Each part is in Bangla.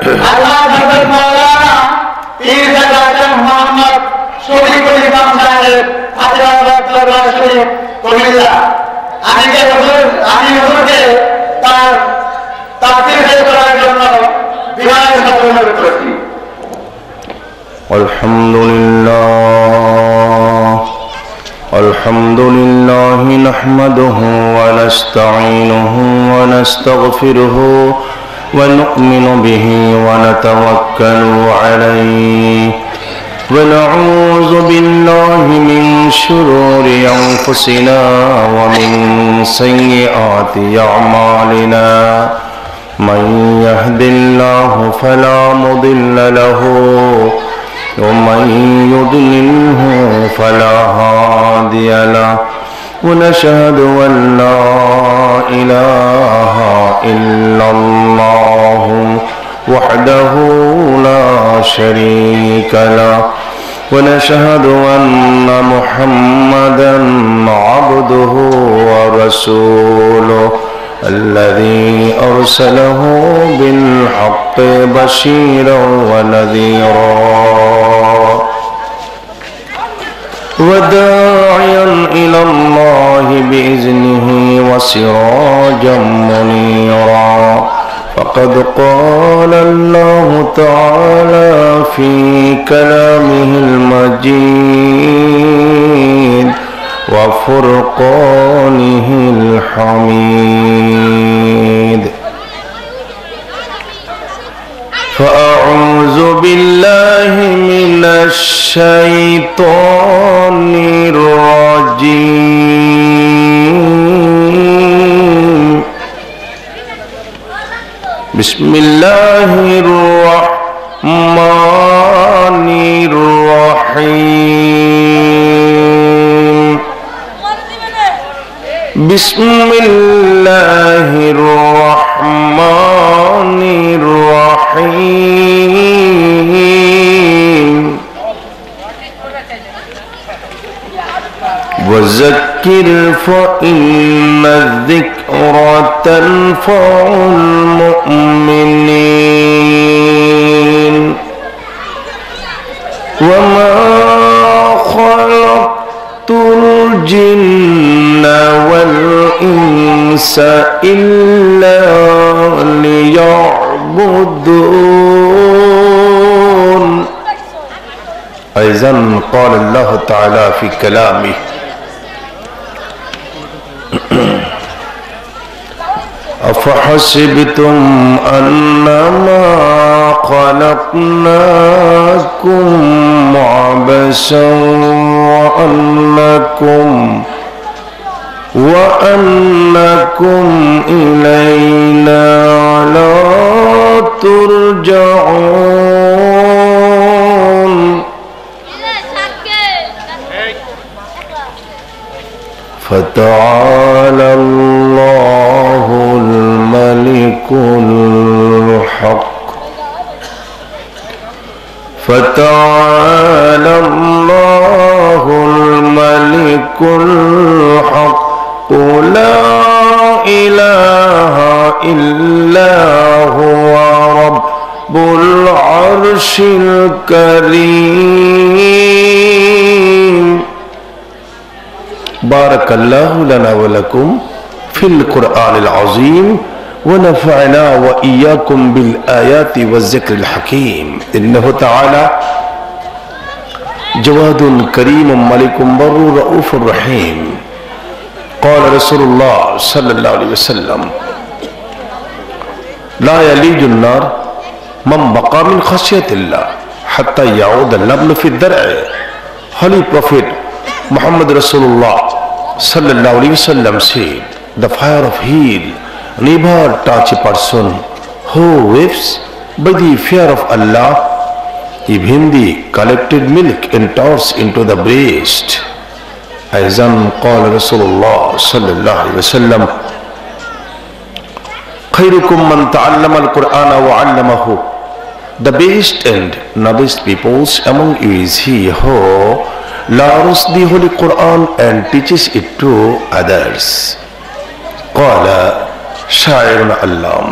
আল্লাহ হযরত মাওলানা পীর জাকাত মোহাম্মদ শফিকুল ইসলাম সাহেব হাফিজাহুল্লাহ দরবার শরীফ কুমিল্লা আমি হুজুরকে তার তাফসীর পেশ করার জন্য বিনয়ের সাথে অনুরোধ করছি। الحمد لله نحمده ونستعينه ونستغفره ونؤمن به ونتوكل عليه ونعوذ بالله من شرور أنفسنا ومن سيئات أعمالنا من يهد الله فلا مضل له ومن يضلله فلا هادي له ونشهد أن لا إله إلا الله وحده لا شريك له ونشهد أن محمدا عبده ورسوله الذي أرسله بالحق بشيرا ونذيرا وداعيا إلى الله بإذنه وسراجا منيرا فقد قال الله تعالى في كلامه المجيد وفرقانه الحميد فأعوذ بالله من الشيطان الرجيم بسم الله الرحمن الرحيم بسم الله الرحمن الرحيم وذكر فإن الذكرى تنفع المؤمنين وما خلقت الجن والإنس إلا ليعبدون أيضا قال الله تعالى في كلامه أفحسبتم أنما خلقناكم عبثا وأنكم إلينا لا ترجعون فتعالى الله الملك الحق فتعالى الله الملك الحق لا إله إلا هو رب العرش الكريم بارك الله لنا ولكم في القرآن العظيم ونفعنا وإياكم بالآيات والذكر الحكيم إنه تعالى جواد كريم ملك بر رؤوف رحيم قال رسول الله صلى الله عليه وسلم لا يلج النار من بقى من خشية الله حتى يعود اللبن في الدرع. Holy Prophet Muhammad Rasulullah sallallahu alaihi wasallam said, the fire of hell never touch a person who weeps by the fear of Allah, even the collected milk enters into the breast. أيضا قال رسول الله صلى الله عليه وسلم خيركم من تعلم القرآن وعلمه. The best and noblest peoples among you is he who learns the Holy Quran and teaches it to others. قال شاعر علام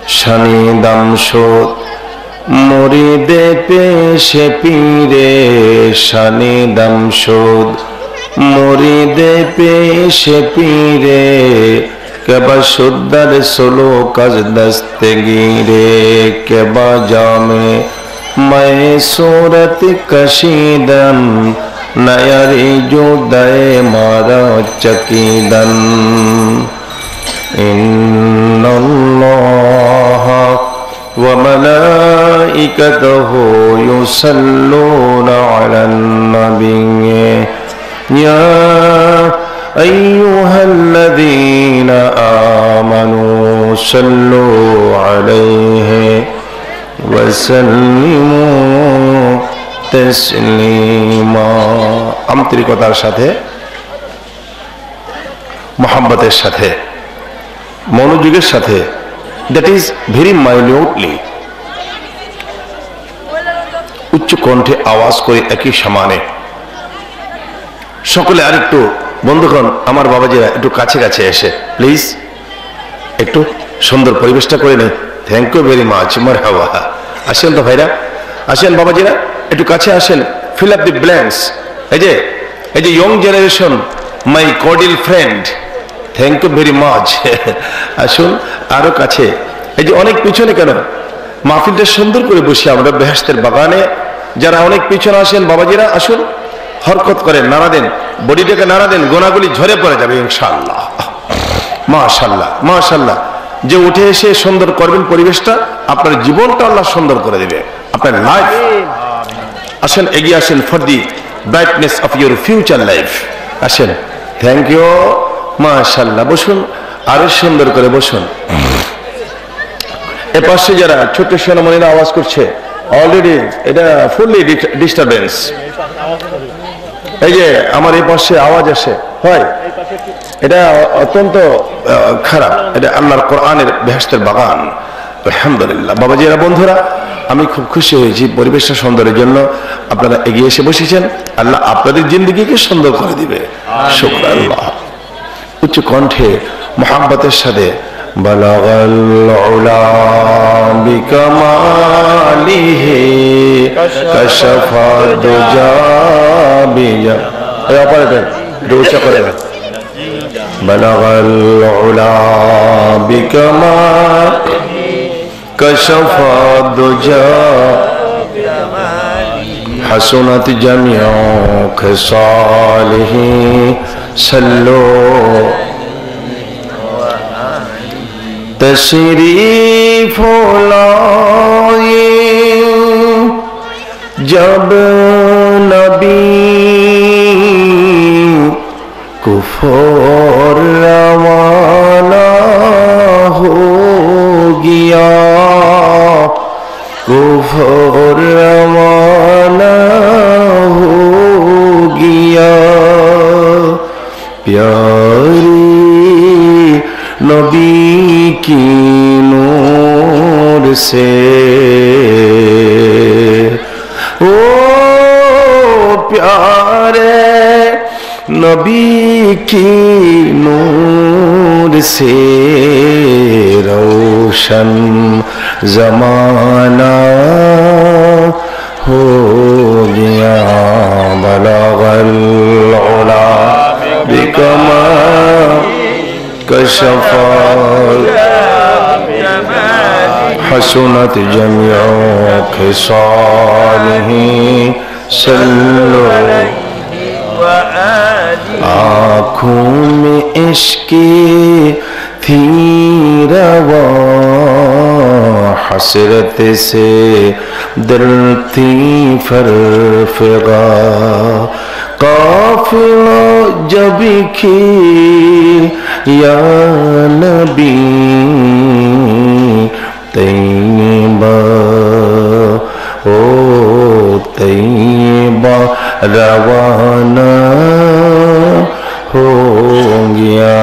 Shani দামশোদ মুরিদে পেশে পীরে শানি দামশোদ মুরিদে পেশে পীরে কেবা শুদ্দার সোলো কাজ দস্তগীরে কেবা জামে मैं सूरत कशीदन नयरी जुदय मारा चकीदन इन्नल्लाह व मलाइकतहु युसल्लूना अलन नबी या अय्युहल्लज़ीना आमनू सल्लू अलैहि वसल्लिमू तस्लीमा। आंतरिकतार साथे मोहब्बतेर साथे मनोयोगेर साथे दैट इज भेरी माइन्यूटली उच्च कण्ठे आवाज करे एकई समाने सकले आरेकटु बंधुगण आमार बाबाजीरा एकटु काछे काछे एसे प्लिज एकटु सुंदर परिवेशटा करे नेই। थैंक यू वेरी माच मरहबा। आसेन तो भाईरा आसेन बाबाजीरा एकटु काछे आसेन फिल अप द ब्लैंक्स। এই যে young generation my cordial friend thank you very माच। আসুন আরো কাছে এই যে অনেক পিছনে কেন মাহফিলটা সুন্দর করে বসে আমরা বেহেশতের বাগানে যারা অনেক পিছনে আসেন বাবাজিরা আসুন হরকত করেন নাড়া দেন বডিটাকে নাড়া দেন গোনাগুলি ঝরে পড়ে যাবে ইনশাআল্লাহ। মাশাআল্লাহ মাশাআল্লাহ। যে উঠে এসে সুন্দর করবেন পরিবেশটা আপনার জীবনটা আল্লাহ সুন্দর করে দেবে আপনার লাইফ। আসেন এগিয়ে আসেন for the brightness of your future life. আসেন থ্যাংক ইউ মাশাআল্লাহ। বসুন আরো সুন্দর করে বসুন। এ পাশে যারা ছোট সোনামণিরা আওয়াজ করছে অলরেডি এটা ফুললি ডিস্টারবেন্স। এই যে আমার এই পাশে আওয়াজ আসে হয় এটা অত্যন্ত খারাপ। এটা আল্লাহর কোরআনের বেহেশতের বাগান আলহামদুলিল্লাহ। বাবাজিরা বন্ধুরা আমি খুব খুশি হয়েছি পরিবেশটা সুন্দরের জন্য আপনারা এগিয়ে এসে বসেছেন। আল্লাহ আপনাদের জিন্দেগিকে সুন্দর করে দিবে শুকর আল্লাহ। উচ্চ কণ্ঠে মোহাব্বতের সাথে বালাগাল উলা বিকামালিহি কাশফা দুজা বিজা এই অপারেটর দোষা করে বালাগাল উলা বিকামালিহি কাশফা দুজা حسنت جميع خصاله صلوا तशरीफ लाए जब नबी कुफर रवाना हो गया कुफर रवाना हो गया प्यारी नबी की नूर से ओ प्यारे नबी की नूर से रोशन जमाना हो गया बलगल उला बिकमा कशफा हसनत जमीअ खिसालिही सल्लु आँखों में इश्क़े थी रवा हसरत से दिल थी फरफगा काफिला जब की या नबी तैयबा ओ तैयबा रवाना हो गया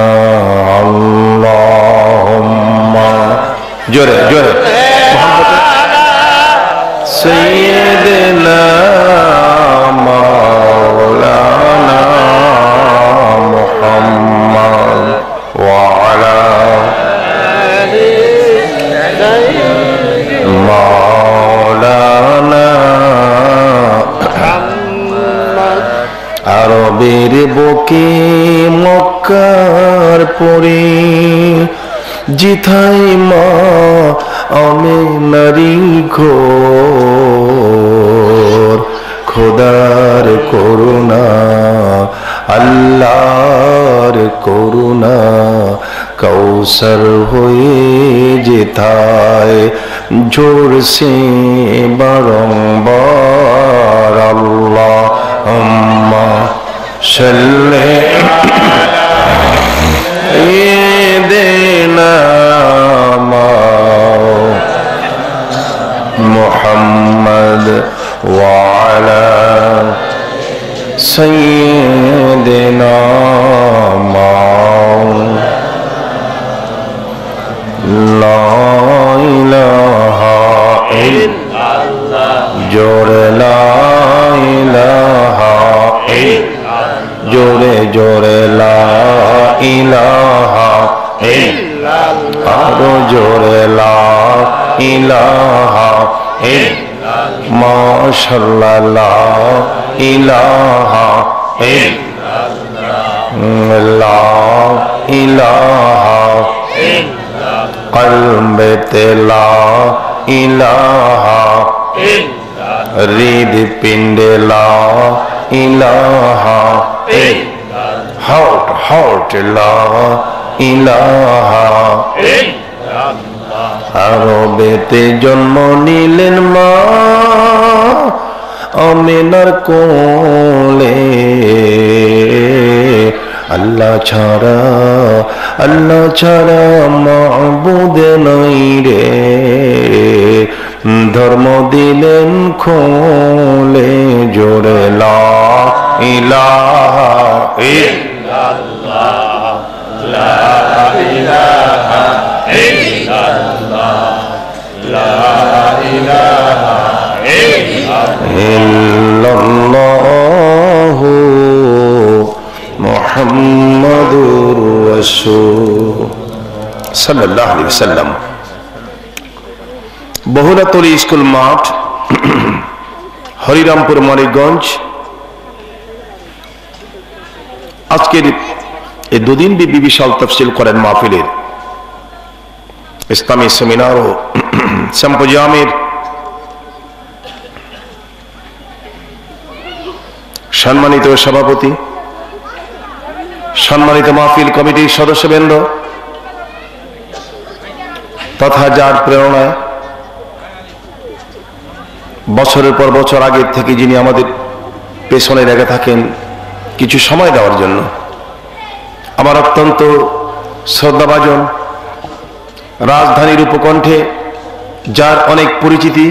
अल्लाहुम्मा जोरे जोरे सय्यदना मौलाना मुहम्मद व अला বুকে মক্কার পরে জিথাই মা আমিনারি ঘোর খোদার করুণা আল্লাহর করুণা কৌসর হয়ে যেথায় জোর সে বারংবার আল্লাহুম্মা সাল্লি সাইয়্যিদিনা মুহাম্মদ ওয়া আলা সাইয়্যিদিনা লা ইলাহা ইল্লাল্লাহ জোরে লা ইলাহা ইল্লাল্লাহ জোরে জোরে লা ইলাহা ইল্লাল্লাহ আরো জোরে লা ইলাহা ইল্লাল্লাহ মাশাআল্লাহ লা ইলাহা ইল্লাল্লাহ লা ইলাহা কলবেতে লা ইলাহা হৃদ পিণ্ডে লা ইলাহা হার্ট লা ইলাহা আরবেতে জন্ম নিলেন মা আমিনার কোলে আল্লাহ ছাড়া মাবুদ নাই রে ধর্ম দিলেন খোলে জোরে লা ইলাহা ইল্লাল্লাহ লা ইলাহা ইল্লাল্লাহ লা ইলাহা ইল্লাল্লাহ মুহাম্মাদুর রাসূল সাল্লাল্লাহু আলাইহি ওয়াসাল্লাম। বহুলাতলি স্কুল মাঠ, হরিরামপুর, মানিকগঞ্জ। আজকের এই দুদিন ব্যাপী বিশাল তাফসীর কোরআন মাহফিলের ইসলামী সেমিনার ও সিম্পোজিয়ামের সম্মানিত সভাপতি, সম্মানিত মাহফিল কমিটির সদস্যবৃন্দ তথা যার প্রেরণায় বছরের পর বছর আগের থেকে যিনি আমাদের পেছনে লেগে থাকেন কিছু সময় দেওয়ার জন্য, আমার অত্যন্ত শ্রদ্ধাভাজন রাজধানীর উপকণ্ঠে যার অনেক পরিচিতি,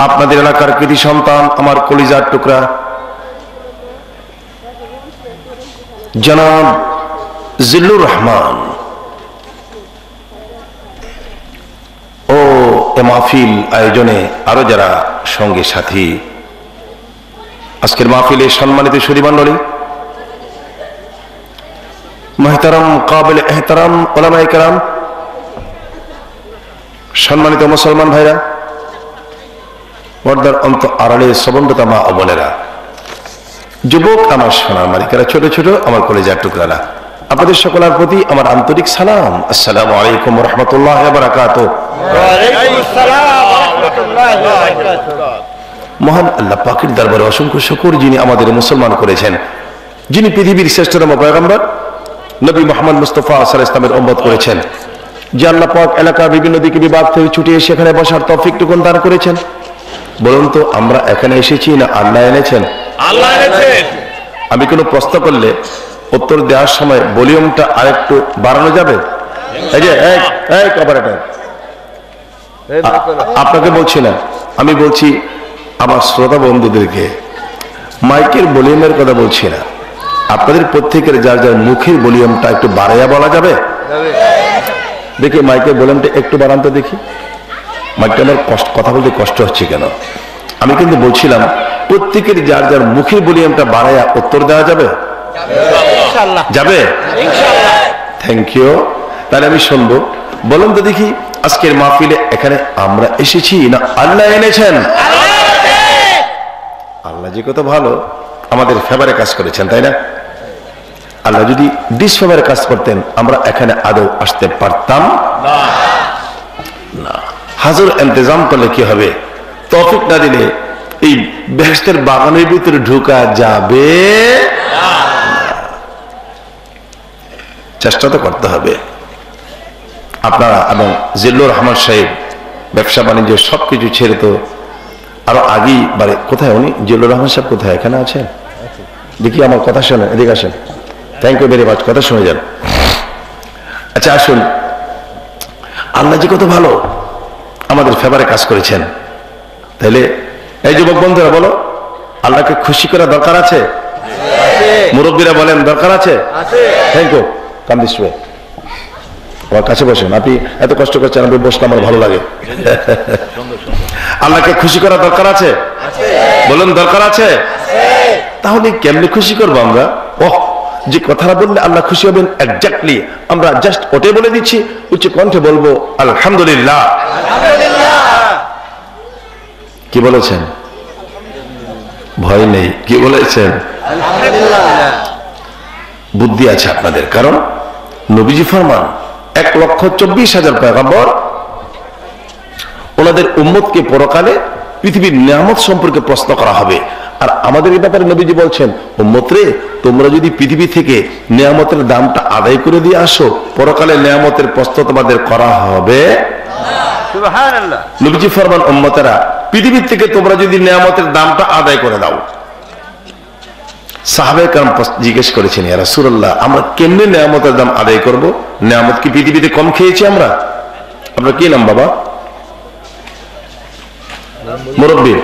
আপনাদের এলাকার কৃতি সন্তান, আমার কলিজার টুকরা জনাব জিল্লুর রহমান ও এ মাহফিল আয়োজনে আরো যারা সঙ্গে সাথী, আজকের মাহফিলে সম্মানিত সুধীমণ্ডলী, মুহতারাম কাবিল এহতারাম উলামায়ে কেরাম, সম্মানিত মুসলমান ভাইরা, পর্দার অন্ত আড়ালে শ্রবণরতা মা ও বোনেরা, যুবক আমার সোনার মালিকেরা, ছোট ছোট আমার কলেজার টুকরারা, আপনাদের সকলের প্রতি আমার আন্তরিক সালাম। আসসালামু আলাইকুম ওয়া রাহমাতুল্লাহি ওয়া বারাকাতুহু। ওয়া আলাইকুম আসসালাম ওয়া রাহমাতুল্লাহি ওয়া বারাকাতুহু। মহান আল্লাহ পাকের দরবারে অসংখ্য শুকর, যিনি আমাদের মুসলমান করেছেন, যিনি পৃথিবীর শ্রেষ্ঠতম পয়গম্বর নবী মুহাম্মদ মুস্তাফা সাল্লাল্লাহু আলাইহি ওয়াসাল্লামের উম্মত করেছেন, যে আল্লাহ পাক এলাকার বিভিন্ন দিকে বিভাগ থেকে ছুটে এসে এখানে বসার তৌফিকটুকু দান করেছেন। বলুন তো, আমরা এখানে এসেছি না আল্লাহ এনেছেন? আল্লাহ এনেছেন। আমি কোনো প্রশ্ন করলে উত্তর দেওয়ার সময় ভলিউমটা আরেকটু বাড়ানো যাবে? এই যে এই অপারেটর, আপনাকে বলছি না, আমি বলছি আমার শ্রোতা বন্ধুদেরকে, মাইকের ভলিউমের কথা বলছি না, আপনাদের প্রত্যেকের যার যার মুখের ভলিউমটা একটু বাড়াইয়া বলা যাবে? দেখি মাইকের ভলিউমটা একটু বাড়ান তো দেখি। মাইকটা আমার কথা বলতে কষ্ট হচ্ছে কেন? আমি কিন্তু বলছিলাম প্রত্যেকের যার যার মুখের ভলিউমটা বাড়াইয়া উত্তর দেওয়া যাবে? যাবে? Thank you. তাহলে আমি শুনবো। বলুন তো দেখি, আজকের মাহফিলে এখানে আমরা এসেছি না আল্লাহ এনেছেন? আল্লাহ যে কত ভালো, আমাদের ফেভারে কাজ করেছেন, তাই না? আল্লাহ যদি ডিসফেভারে কাজ করতেন আমরা এখানে আদৌ আসতে পারতাম না। হাজর ইন্তজাম করলে কি হবে? তৌফিক না দিলে এই বেহেশতের বাগানের ভিতরে ঢোকা যাবে না। চেষ্টা তো করতে হবে। আপনারা এবং জিল্লুর রহমান সাহেব ব্যবসা বাণিজ্য সবকিছু ছেড়ে তো আরো আগেই বাড়ে। কোথায় উনি? জিল্লুর রহমান সাহেব কোথায়? এখানে আছেন? দেখি আমার কথা শোনেন, এদিকে আসেন। থ্যাংক ইউ ভেরি মাচ, কথা শুনে যান। আচ্ছা আসুন, আল্লাহ যে কত ভালো, আমাদের ফেভারে কাজ করেছেন। তাইলে এই যুবক বন্ধুরা বলো, আল্লাহকে খুশি করা দরকার আছে? মুরব্বীরা বলেন দরকার আছে? Thank you. Come this way, আমার কাছে বসেন। আপনি এত কষ্ট করছেন, আপনি বসলে আমার ভালো লাগে। আল্লাহকে খুশি করা দরকার আছে? বলুন দরকার আছে। তাহলে কেমনে খুশি করবো আমরা? ওহ, যে কথাটা বললে আল্লাহ খুশি হবেন এক্স্যাক্টলি আমরা জাস্ট ওটাই বলে দিচ্ছি, উচ্চ কণ্ঠে বলবো আলহামদুলিল্লাহ। কি বলেছেন? ভয় নেই। কি বলেছেন? বুদ্ধি আছে আপনাদের, কারণ নবীজি ফরমান 1,24,000 পয়গম্বর ওনাদের উম্মতকে পরকালে পৃথিবীর নিয়ামত সম্পর্কে প্রশ্ন করা হবে। আর আমাদের এই ব্যাপারে নবীজি বলছেন, উম্মত রে, তোমরা যদি পৃথিবী থেকে নিয়ামতের দামটা আদায় করে দিয়ে আসো, পরকালে নিয়ামতের প্রশ্ন তোমাদের করা হবে। সুবহানাল্লাহ। নবীজি ফরমান, উম্মতেরা, পৃথিবী থেকে তোমরা যদি নিয়ামতের দামটা আদায় করে দাও। সাহাবায়ে কেরাম জিজ্ঞেস করেছেন, ইয়া রাসূলুল্লাহ, আমরা কেমনে নিয়ামতের দাম আদায় করব? নিয়ামত কি পৃথিবীতে কম খেয়েছি আমরা? আপনার কি নাম বাবা? মুরব্বী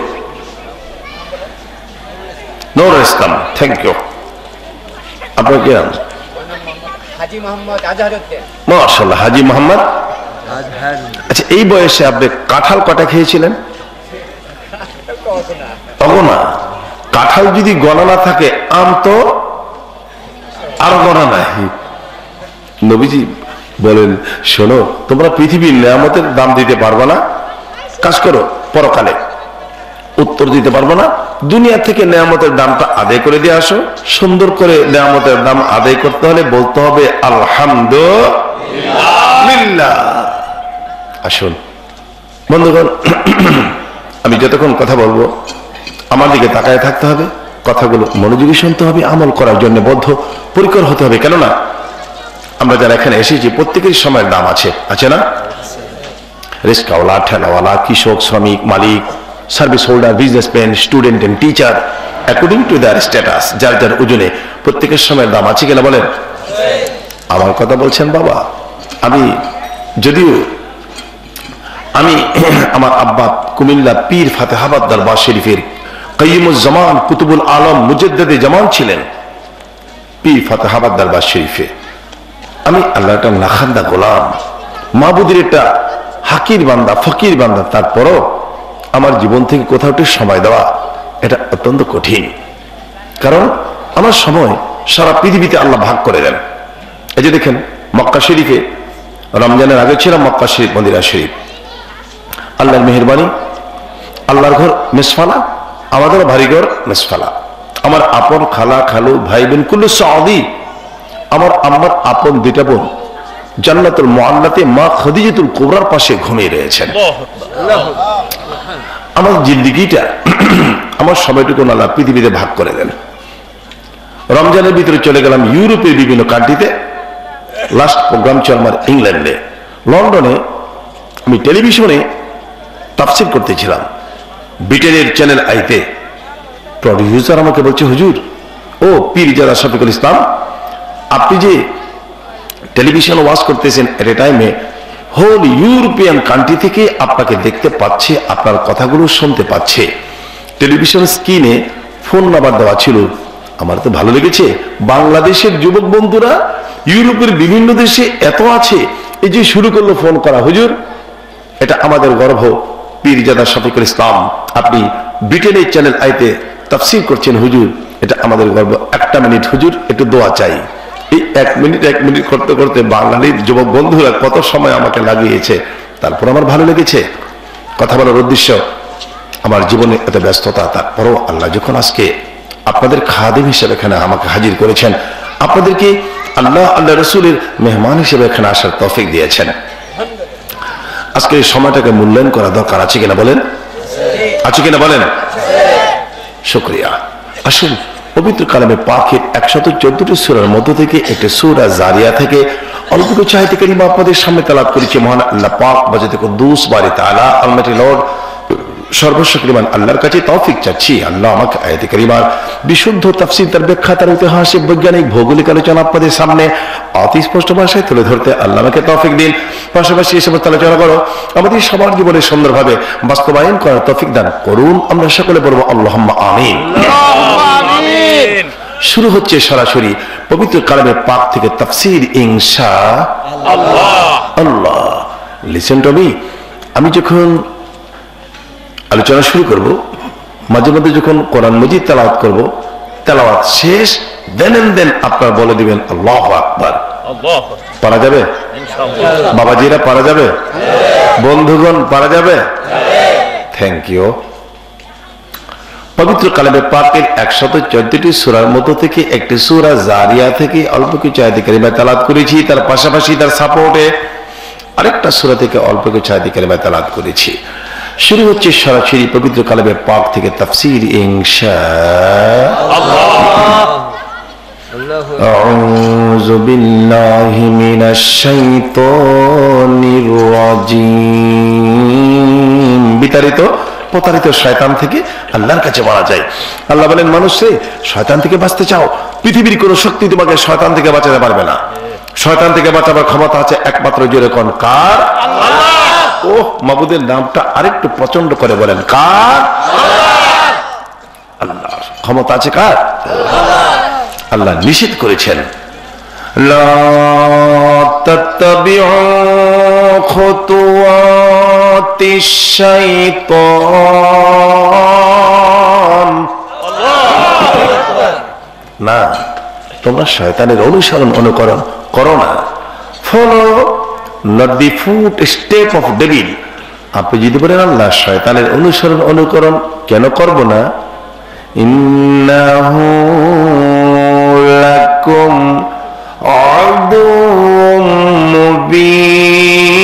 নূর ইসলাম, থ্যাংক ইউ। আপনার কি নাম? হাজী মোহাম্মদ আজহারউদ্দিন। মাশাআল্লাহ, হাজী মোহাম্মদ। আচ্ছা, এই বয়সে আপনি কাঁঠাল কটা খেয়েছিলেন? অগোনা। কাঁঠাল যদি গণনা না থাকে, আম তো আর গণনা নাই। নবীজি বলেন, শোনো, তোমরা পৃথিবীর নিয়ামতের দাম দিতে পারবে না, কাজ করো, পরকালে উত্তর দিতে পারবো না, দুনিয়া থেকে নিয়ামতের দামটা আদায় করে দিয়ে আসো। সুন্দর করে নিয়ামতের দাম আদায় করতে হলে বলতে হবে আলহামদুলিল্লাহ। আসুন বন্ধুগণ, আমি যতক্ষণ কথা বলবো আমার দিকে তাকায় থাকতে হবে, কথাগুলো মনোযোগী শুনতে হবে, আমল করার জন্য বদ্ধ পরিকর হতে হবে। কেননা আমরা যারা এখানে এসেছি প্রত্যেকের সময়ের দাম আছে, আছে না? রিস্কাওয়ালা, ঠেলাওয়ালা, কৃষক, শ্রমিক, মালিক, service holder, businessman, student and teacher, according to their status, যার যার ওজনে প্রত্যেকের সময়ের দাম আছে কিনা বলেন? আমার কথা বলছেন বাবা। আমি আমার আব্বা কুমিল্লা পীর ফাতেহাবাদ দরবার শরীফের কাইয়ুমুজ্জামান কুতুবুল আলম মুজাদ্দিদে জামান ছিলেন। পীর ফাতেহাবাদ দরবার শরীফে আমি আল্লাহর একটা নাখান্দা গোলাম, মাহবুদের একটা হাকির বান্দা, ফকির বান্দা। তারপরও আমার জীবন থেকে কোথাও একটু সময় দেওয়া এটা অত্যন্ত কঠিন, কারণ আমার সময় সারা পৃথিবীতে আল্লাহ ভাগ করে দেন। এই যে দেখেন, মক্কা শরীফে রমজানের আগে ছিলাম মক্কা শরীফ, মদিনা শরীফ। আল্লাহর মেহেরবানি, আল্লাহর ঘর মেসফালা, আমাদের বাড়িঘর মেসফালা। আমার আপন খালা, খালু, ভাই বোন কুল্লু সাউদি, আমার আম্মার আপন দুইটা বোন জান্নাতুল মুআল্লাতে মা খাদিজাতুল কুবরার পাশে ঘুমিয়ে রয়েছেন। আমার জিন্দেগিটা, আমার সময়টুকু আল্লাহ পৃথিবীতে ভাগ করে দেন। রমজানের ভিতরে চলে গেলাম ইউরোপের বিভিন্ন কান্ট্রিতে। লাস্ট প্রোগ্রাম ছিল আমার ইংল্যান্ডে। লন্ডনে আমি টেলিভিশনে তাফসীর করতেছিলাম, ব্রিটেনের চ্যানেল আইতে। প্রডিউসার আমাকে বলছে, হুজুর, ও পীরজাদা শফিকুল ইসলাম, আপনি যে টেলিভিশন ওয়াচ করতেছেন এট এ টাইমে হোল ইউরোপিয়ান কান্ট্রি থেকে আপনাকে দেখতে পাচ্ছে, আপনার কথাগুলো শুনতে পাচ্ছে। টেলিভিশন স্ক্রিনে ফোন নাম্বার দেওয়া ছিল। আমার তো ভালো লেগেছে, বাংলাদেশের যুবক বন্ধুরা ইউরোপের বিভিন্ন দেশে এত আছে। এই যে শুরু করলো ফোন করা, হুজুর এটা আমাদের গর্ব, পীরজাদা শফিকুল ইসলাম আপনি ব্রিটেনের চ্যানেল আইতে তাফসীর করছেন, হুজুর এটা আমাদের গর্ব। একটা মিনিট হুজুর, একটু দোয়া চাই। এই এক মিনিট করতে করতে বাঙালির যুবক বন্ধুরা কত সময় আমাকে লাগিয়েছে, তারপর আমার ভালো লেগেছে। কথা বলার উদ্দেশ্য, আমার জীবনে এত ব্যস্ততা, তারপরও আল্লাহ যখন আজকে আপনাদের খাদিম হিসেবে এখানে আমাকে হাজির করেছেন, আপনাদেরকে আল্লাহ আল্লাহ রসুলের মেহমান হিসেবে এখানে আসার তৌফিক দিয়েছেন। আজকে এই সময়টাকে মূল্যায়ন করা দরকার আছে কিনা বলেন? আছে কিনা বলেন? শুকরিয়া। আসুন পবিত্র কালামে পাকের 114টি সূরার মধ্য থেকে একটি সূরা জারিয়া থেকে অল্প কিছু আয়াত কারিমা আপনাদের সামনে তেলাওয়াত করেছি। মহান আল্লাহ পাক বাজে কুদ্দুস বারি তাআলা আলমাইটি লর্ড সর্বশক্তিমান আল্লাহর কাছে তৌফিক চাচ্ছি, আল্লাহ আমাকে আয়াত কারিমার বিশুদ্ধ তাফসীর, তার ব্যাখ্যা, তার ঐতিহাসিক, বৈজ্ঞানিক, ভৌগোলিক আলোচনা আপনাদের সামনে অতি স্পষ্ট ভাষায় তুলে ধরতে আল্লাহ আমাকে তৌফিক দিন। পাশাপাশি এসব আলোচনা করো আমাদের সবার জীবনে সুন্দরভাবে বাস্তবায়ন করার তৌফিক দান করুন। আমরা সকলে বলবো আল্লাহুম্মা আমিন। শুরু হচ্ছে সরাসরি পবিত্র কালামে পাক থেকে তাফসীর ইনশাআল্লাহ। Listen to me. আমি যখন আলোচনা শুরু করব, মাঝে মধ্যে যখন কোরআন মজিদ তেলাওয়াত করব, তেলাওয়াত শেষ দেন আপনারা বলে দিবেন আল্লাহু আকবার। পারা যাবে? বাবাজিরা পারা যাবে? বন্ধুগণ পারা যাবে? Thank you. পবিত্র কালামে পাকের 114টি সূরার মধ্য থেকে একটি সূরা জারিয়া থেকে অল্প কিছু আয়াত কারিমা তেলাওয়াত করেছি। তার পাশাপাশি তার সাপোর্টে আরেকটা সূরা থেকে অল্প কিছু আয়াত কারিমা তেলাওয়াত করেছি। শুরু হচ্ছে সরাসরি পবিত্র কালামে পাক থেকে তাফসীর ইনশাআল্লাহ। আউযু বিল্লাহি মিনাশ শাইতানির রাজীম। বিতাড়িত প্রতারিত শয়তান থেকে আল্লাহর কাছে বলা যায়। আল্লাহ বলেন, মানুষে শয়তান থেকে বাঁচতে চাও, পৃথিবীর কোন শক্তি তোমাকে শয়তান থেকে বাঁচাতে পারবে না। শয়তান থেকে বাঁচাবার ক্ষমতা আছে একমাত্র জোরে কোন কার? আল্লাহ। ও মাবুদের নামটা আরেকটু প্রচন্ড করে বলেন, কার? আল্লাহর ক্ষমতা আছে কার? আল্লাহ নিষেধ করেছেন, লা তাত্তাবিউ খুতুওয়াতিশ শাইতান। না, তোমরা শয়তানের অনুসরণ অনুকরণ করো না। Follow not the footstep of devil। আপনি যদি বলেন আল্লাহ শয়তানের অনুসরণ অনুকরণ কেন করব না, ইন্নাহু লাকুম আদুউম মুবিন।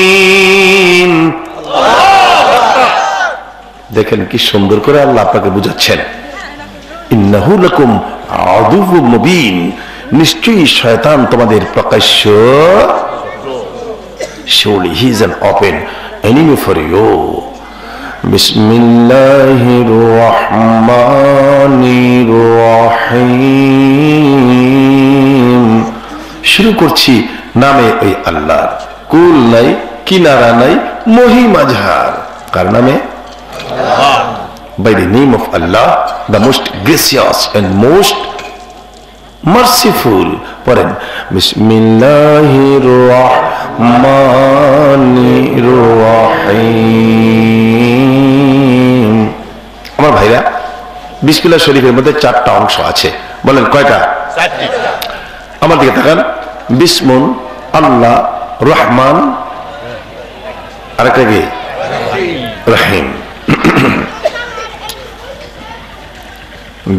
দেখেন কি সুন্দর করে আল্লাহ আপনাকে বুঝাচ্ছেন, ইন্নাহু লাকুম আদুউম মুবিন। নিশ্চয়ই শয়তান তোমাদের প্রকাশ্য। Surely he is an open enemy for you. Bismillahir Rahmanir Rahim। শুরু করছি নামে ওই আল্লাহর, কুল নাই, কিনারা নাই, মহিমাঝার। কার নামে? By the name of Allah, the most gracious and most merciful। পড়েন, বিসমিল্লাহির রাহমানির রাহিম। আমার ভাইরা, বিসমিল্লাহ শরীফের মধ্যে 4টা অংশ আছে। বলেন কয়টা? 4টি। আমার দিকে তাকান। বিসমুন আল্লাহ, রহমান, আরেকটা কি? রহিম।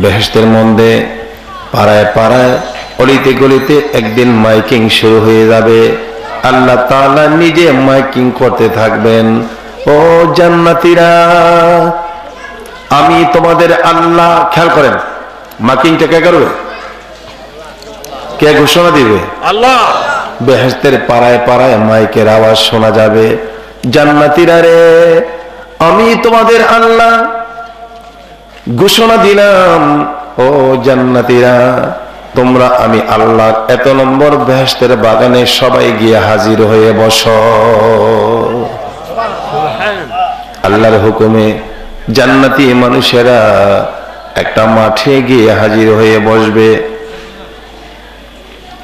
বেহেশতের মধ্যে পাড়ায় পাড়ায়, অলিতে গলিতে একদিন মাইকিং শুরু হয়ে যাবে। আল্লাহ তাআলা নিজে মাইকিং করতে থাকবেন, ও জান্নাতীরা আমি তোমাদের আল্লাহ। খেয়াল করেন, মাইকিংটা কে করবে? কে ঘোষণা দিবে? আল্লাহ। বেহেশতের পাড়ায় পাড়ায় মাইকের আওয়াজ শোনা যাবে, জান্নাতীরা রে আমি তোমাদের আল্লাহ ঘোষণা দিলাম, ও জান্নাতীরা তোমরা আমি আল্লাহ এত নম্বর বেহেশতের বাগানে সবাই গিয়ে হাজির হয়ে বসো। আল্লাহর হুকুমে জান্নাতি মানুষেরা একটা মাঠে গিয়ে হাজির হয়ে বসবে।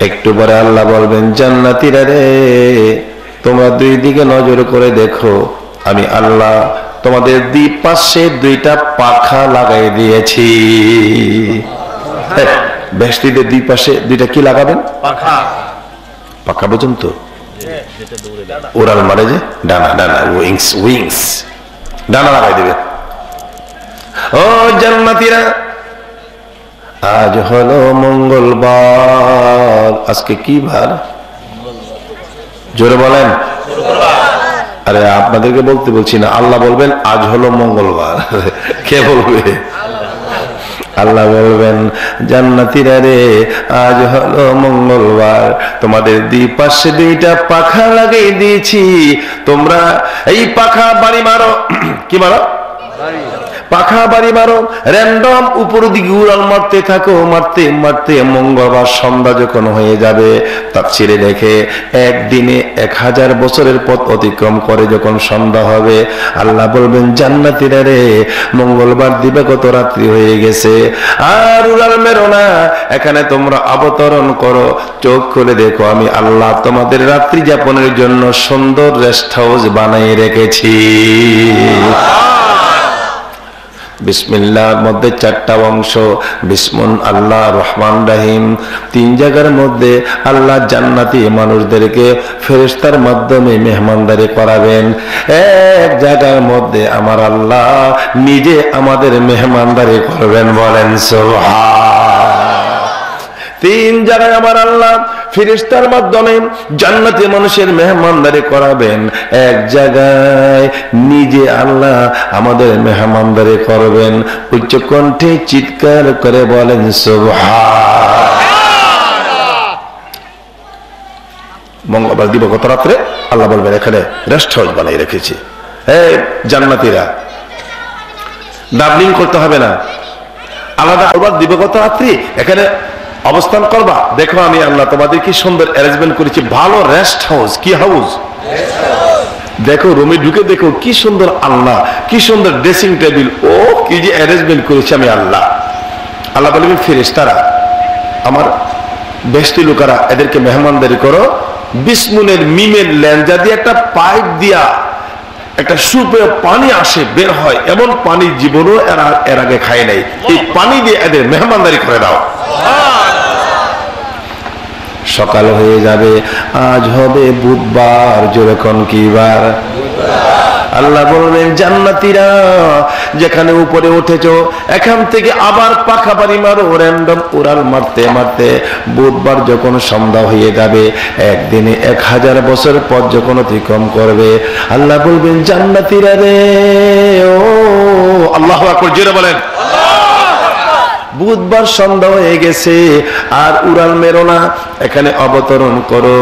একটু পরে আল্লাহ বলবেন, জান্নাতীরা রে তোমরা দুই দিকে নজর করে দেখো, আমি আল্লাহ তোমাদের দুই পাশে 2টা পাখা লাগাই দিয়েছি। বেহেশতীদের দুই পাশে 2টা কি লাগাবেন? পাখা। পাখা বুঝুন তো? ওরাল মারে যে ডানা, ডানা, উইংস, উইংস, ডানা লাগাই দেবে। ও জান্নাতীরা আজ হলো মঙ্গলবার। আজকে কি বার? জোরে বলেন। আরে আপনাদেরকে বলতে বলছি না, আল্লাহ বলবেন আজ হলো মঙ্গলবার। কে বলবে? আল্লাহ বলবেন জান্নাতীরা রে আজ হলো মঙ্গলবার, তোমাদের দুই পাশে দুইটা পাখা লাগিয়ে দিয়েছি, তোমরা এই পাখা বাড়ি মারো। কি মারো? পাখা বাড়ি মারো, র্যান্ডম উপর দিকে উড়াল মারতে থাকো, মারতে মারতে মঙ্গলবার সন্ধ্যা যখন হয়ে যাবে, তাফসীরে দেখে একদিনে 1000 বছরের পথ অতিক্রম করে যখন সন্ধ্যা হবে, আল্লাহ বলবেন জান্নাতীরা রে মঙ্গলবার দিবাগত রাত্রি হয়ে গেছে, আর উড়াল মেরো না, এখানে তোমরা অবতরণ করো, চোখ খুলে দেখো আমি আল্লাহ তোমাদের রাত্রি যাপনের জন্য সুন্দর রেস্ট হাউস বানিয়ে রেখেছি। বিসমিল্লাহর মধ্যে 4টা অংশ, বিসমুন আল্লাহ রহমান রহিম। 3 জায়গার মধ্যে আল্লাহ জান্নাতি মানুষদেরকে ফেরেশতার মাধ্যমে মেহমানদারি করাবেন। এক জায়গার মধ্যে আমার আল্লাহ নিজে আমাদের মেহমানদারি করবেন, বলেন সুবহান। 3 জায়গায় আমার আল্লাহ ফেরেশতার মাধ্যমে জান্নাতি মানুষের মেহমানদারি করাবেন, এক জায়গায় নিজে আল্লাহ আমাদের মেহমানদারি করবেন। উচ্চ কণ্ঠে চিৎকার করে বলেন সুবহান। মঙ্গলবার দিবাগত রাত্রে আল্লাহ বলবেন এখানে রেস্ট হাউস বানিয়ে রেখেছি, এই জান্নাতীরা ডাবলিং করতে হবে না, আলাদা দিবাগত রাত্রি এখানে অবস্থান করবা, দেখো আমি আল্লাহ তোমাদের কি সুন্দর অ্যারেঞ্জমেন্ট করেছি, ভালো রেস্ট হাউস। কি হাউস? দেখো রুমে ঢুকে দেখো কি সুন্দর আল্লাহ, কি সুন্দর ড্রেসিং টেবিল, ও কি যে অ্যারেঞ্জমেন্ট করেছি আমি আল্লাহ। আল্লাহ বলবেন ফেরেশতারা আমার বেহেশতি লোকেরা এদেরকে মেহমানদারি করো। বিসমুনের মিমের লেঞ্জা দিয়ে একটা পাইপ দিয়া একটা সুপেয় পানি আসে বের হয়, এমন পানি জীবনও এর আগে খায় নাই, এই পানি দিয়ে এদের মেহমানদারি করে দাও। সকাল হয়ে যাবে, আজ হবে বুধবার, যেরকম কি বার? আল্লাহ বলবেন জান্নাতীরা যেখানে উপরে উঠেছো এখান থেকে আবার পাখা বাড়ি মারো, র্যান্ডম উড়াল মারতে মারতে বুধবার যখন সন্ধ্যা হয়ে যাবে, একদিনে 1000 বছর পর যখন অতিক্রম করবে, আল্লাহ বলবেন জান্নাতীরা রে ও আল্লাহু আকবার, জোরে বলেন বুধবার সন্ধ্যা হয়ে গেছে, আর উড়াল মেরো না, এখানে অবতরণ করো,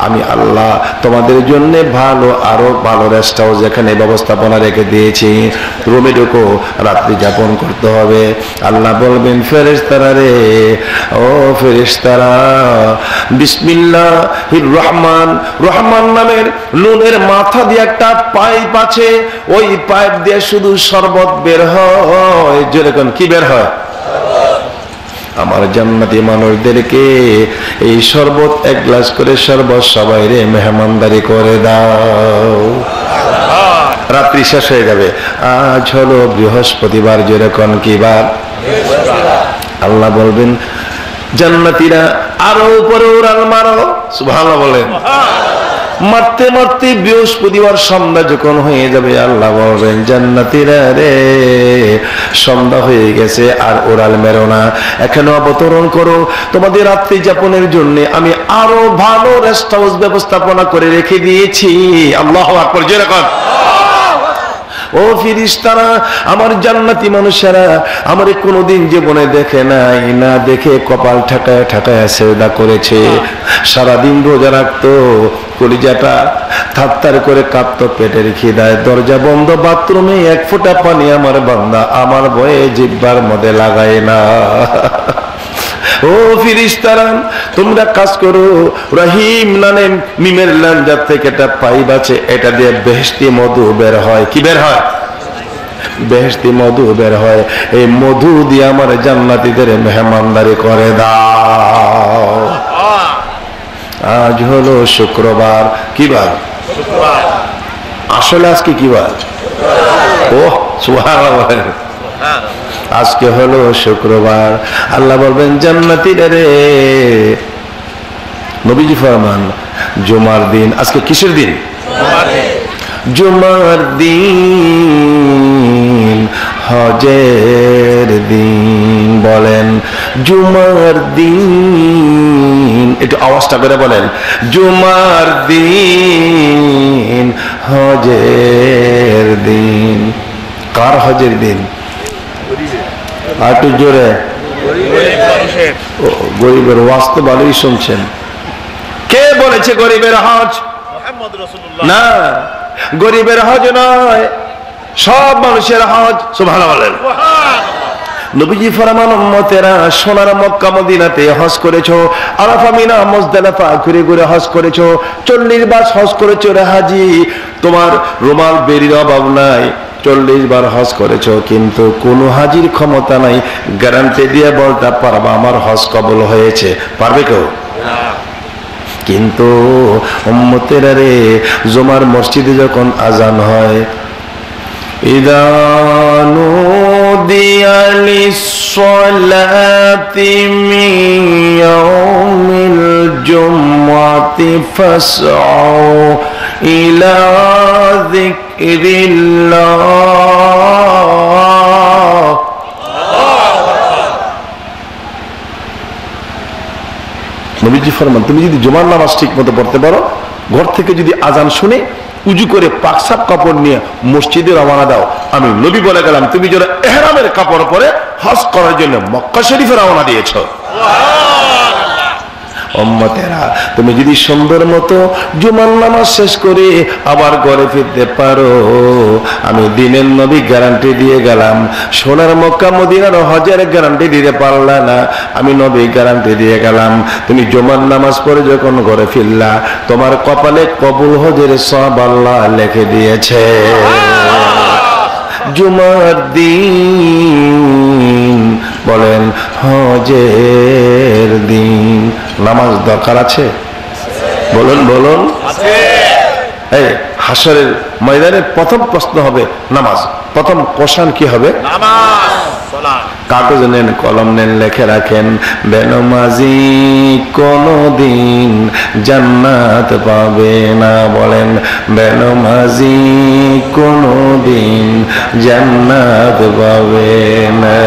আমি আল্লাহ তোমাদের জন্য ভালো আরো ভালো রেস্ট হাউস এখানে ব্যবস্থাপনা রেখে দিয়েছি, রুমে ঢুকো, রাত্রি যাপন করতে হবে। আল্লাহ বলবেন ফেরেশতারা রে ও ফেরেশতারা বিসমিল্লাহির রহমান, রহমান নামের নুনের মাথা দিয়ে একটা পাইপ আছে, ওই পাইপ দিয়ে শুধু শরবত বের হয়, যেরকম কি বের হয়? আমার জান্নাতি মানুষদেরকে এই শরবত 1 গ্লাস করে শরবত সবাই রে মেহমানদারি করে দাও। রাত্রি শেষ হয়ে যাবে, আজ হলো বৃহস্পতিবার, যেরকম কি বার? আল্লাহ বলবেন জান্নাতীরা আরো উপরে উড়াল মারো, সুবহানাল্লাহ বলেন। মারতে মারতে বৃহস্পতিবার সন্ধ্যা যখন হয়ে যাবে, আল্লাহ বলবেন জান্নাতীরা রে সন্ধ্যা হয়ে গেছে, আর উড়াল মেরো না, এখানে অবতরণ করো, তোমাদের রাত্রি যাপনের জন্য আমি আরো ভালো রেস্ট হাউস ব্যবস্থাপনা করে রেখে দিয়েছি। আল্লাহু আকবার, যেরকম ও ফেরেশতারা আমার জান্নাতি মানুষেরা আমার কোনোদিন জীবনে দেখে নাই, না দেখে কপাল ঠাকায় ঠাকায় সেজদা করেছে, সারাদিন রোজা রাখতো, কলিজাটা থারথার করে কাঁপতো, পেটের খিদায় দরজা বন্ধ, বাথরুমে 1 ফোঁটা পানি আমার বান্দা আমার ভয়ে জিহ্বার মধ্যে লাগায় না। ও ফেরেশতারা তোমরা কাজ করো, রহিম নামে মিমের লাঞ্জার থেকে একটা পাইপ আছে, এটা দিয়ে বেহেশতি মধু বের হয়। কি বের হয়? বেহেশতি মধু বের হয়, এই মধু দিয়ে আমার জান্নাতীদের মেহমানদারি করে দাও। আজ হলো শুক্রবার, কি বার? আসলে আজকে কি বার? ও সুবহানাল্লাহ, আজকে হলো শুক্রবার। আল্লাহ বলবেন জান্নাতীরা রে, নবীজি ফরমান জুমার দিন, আজকে কিসের দিন? জুমার দিন হজের দিন, বলেন জুমার দিন, একটু আওয়াজটা করে বলেন, জুমার দিন, হজের দিন। কার হজের দিন? আর একটু জোরে। গরিবের ওয়াজ তো ভালোই শুনছেন। কে বলেছে গরিবের হজ? না, গরিবের হজ নয়, সব মানুষের হজ। সুবহানাল্লাহ বলেন। নবীজি ফরমান, উম্মতেরা সোনার মক্কা মদিনাতে হজ করেছো, আরাফা মিনা মুজদালিফা ঘুরে ঘুরে হজ করেছো, 40 বার হজ করেছো রে হাজি, তোমার রুমাল বেরির অভাব নাই, 40 বার হজ করেছো, কিন্তু কোন হাজির ক্ষমতা নাই গ্যারান্টি দিয়ে বলতে পারবা আমার হজ কবুল হয়েছে? পারবে কেউ? কিন্তু উম্মতেরা রে, জুমার মসজিদে যখন আজান হয়, ইযা নুদিয়া লিস-সালাতি মিন ইয়াউমিল জুমআতি ফাসআউ ইলা যিকরিল্লাহ। নবীজি ফরমান, তুমি যদি জুমার নামাজ ঠিক মতো পড়তে পারো, ঘর থেকে যদি আজান শুনে উজু করে পাকসাপ কাপড় নিয়ে মসজিদে রওনা দাও, আমি নবী বলে গেলাম তুমি যারা ইহরামের কাপড় পরে হজ করার জন্য মক্কা শরীফে রওনা দিয়েছো। উম্মতেরা, তুমি যদি সুন্দর মতো জুমার নামাজ শেষ করে আবার ঘরে ফিরতে পারো, আমি দিনের নবী গ্যারান্টি দিয়ে গেলাম। সোনার মক্কা মদিনার হজের গ্যারান্টি দিতে পারলা না, আমি নবী গ্যারান্টি দিয়ে গেলাম। তুমি জুমার নামাজ পড়ে যখন ঘরে ফিরলা, তোমার কপালে কবুল হজের সওয়াব আল্লাহ লিখে দিয়েছে। জুমার দিন, বলেন হজের দিন। নামাজ দরকার আছে? বলুন বলুন। এই হাসরের ময়দানে প্রথম প্রশ্ন হবে নামাজ। প্রথম কোশ্চেন কি হবে? কাগজ নেন, কলম নেন, লেখে রাখেন, বেনমাজি কোনদিন জান্নাত পাবে না। বলেন বেনমাজি কোনদিন জান্নাত পাবে না।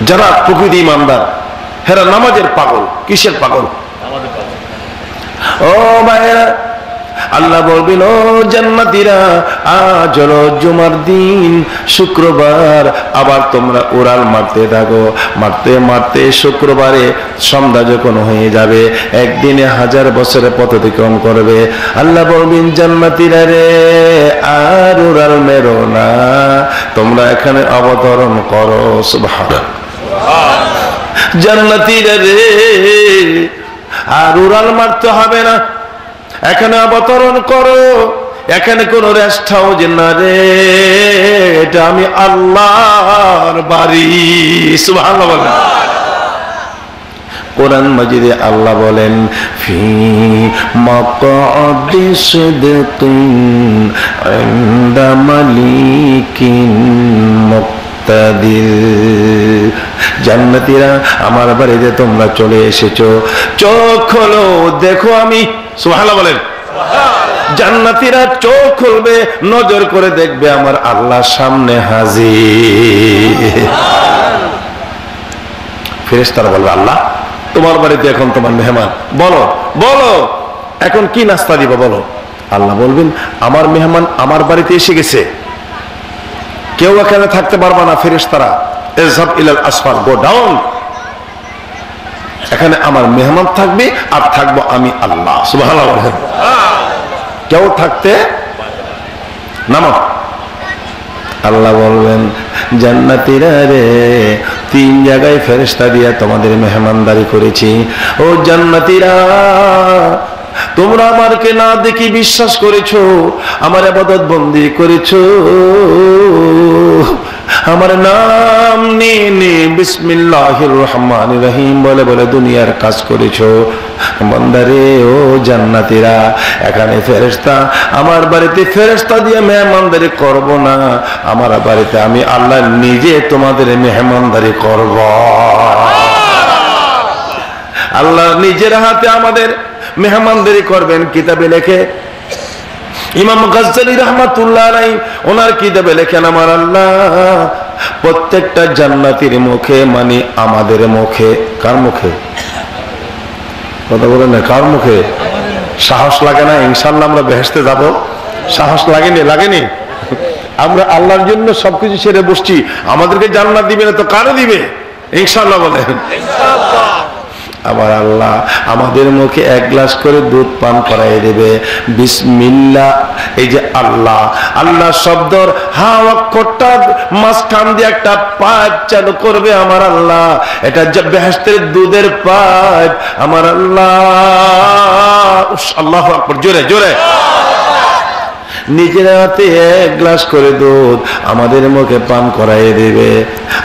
যারা প্রকৃতি ইমানদার, হেরা নামাজের পাগল। কিসের পাগল? ও ভাইরা, আল্লাহ বলবেন, ও জান্নাতীরা, আজ হলো জুমার দিন, শুক্রবার, আবার তোমরা উড়াল মারতে থাকো, মারতে মারতে শুক্রবারে সন্ধ্যা যখন হয়ে যাবে, একদিনে 1000 বছরের পথ অতিক্রম করবে। আল্লাহ বলবেন, জান্নাতীরা রে, আর উড়াল মেরো না, তোমরা এখানে অবতরণ করো। সুবহানাল্লাহ। জান্নাতীরা রে, আর উড়াল মারতে হবে না, এখানে অবতরণ করো। এখানে কোন রেস্ট হাউস না রে, এটা আমি আল্লাহর বাড়ি। সুবহানাল্লাহ বলেন। কোরআন মাজিদে আল্লাহ বলেন, ফি মাকআদি সিদকিন ইনদা মালিকিন মুক্তাদির। জান্নাতীরা, আমার বাড়িতে তোমরা চলে এসেছো, চোখ খোলো, দেখো আমি। সুবহানাল্লাহ বলেন। জান্নাতীরা চোখ খুলবে, নজর করে দেখবে আমার আল্লাহ সামনে হাজির। ফেরেশতারা বলবে, আল্লাহ তোমার বাড়িতে এখন তোমার মেহমান, বলো বলো এখন কি নাস্তা দিব বলো। আল্লাহ বলবেন, আমার মেহমান আমার বাড়িতে এসে গেছে, কেউ এখানে থাকতে পারবে না। ফেরেশতারা, ইযহাব ইলাল আসফার, গো ডাউন, এখানে আমার মেহমান থাকবে আর থাকবো আমি আল্লাহ। সুবহানাল্লাহ। কেউ থাকতে নামো। আল্লাহ বলবেন, জান্নাতীরা রে, 3 জায়গায় ফেরেশতা দিয়ে তোমাদের মেহমানদারি করেছি। ও জান্নাতীরা, তোমরা আমাকে না দেখি বিশ্বাস করেছো, আমার ইবাদত বন্দি করেছো, আমার নাম নিয়ে বিসমিল্লাহির রহমানির রহিম বলে বলে দুনিয়ার কাজ করেছো। বান্দারে, ও জান্নাতীরা, এখানে ফেরেশতা, আমার বাড়িতে ফেরেশতা দিয়ে মেহমানদারি করব না, আমার বাড়িতে আমি আল্লাহ নিজে তোমাদের মেহমানদারি করব। আল্লাহ নিজের হাতে আমাদের মেহমানদারি করবেন। কিতাবে লেখে, ইমাম গাজ্জালি রাহমাতুল্লাহ আলাইহি ওনার কিতাবে লেখেন, আমার আল্লাহ প্রত্যেকটা জান্নাতীর মুখে, মানে আমাদের মুখে, কার মুখে কথা বলেন না, কার মুখে? সাহস লাগে না ইনশাআল্লাহ আমরা বেহেশতে যাব? সাহস লাগেনি? আমরা আল্লাহর জন্য সবকিছু ছেড়ে বসছি, আমাদেরকে জান্নাত দিবে না তো কারে দিবে? ইনশাআল্লাহ বলেন ইনশাআল্লাহ। আমার আল্লাহ আমাদের মুখে এক গ্লাস করে দুধ পান করাই দেবে, বিসমিল্লাহ। এই যে আল্লাহ, আল্লাহ শব্দর হা অক্ষরটা মাঝখান দিয়ে একটা পাইপ চালু করবে আমার আল্লাহ, এটা যে বেহেশতের দুধের পাইপ আমার আল্লাহ। আল্লাহু আকবার, জোরে জোরে। নিজের হাতে এক গ্লাস করে দুধ আমাদের মুখে পান করাই দেবে।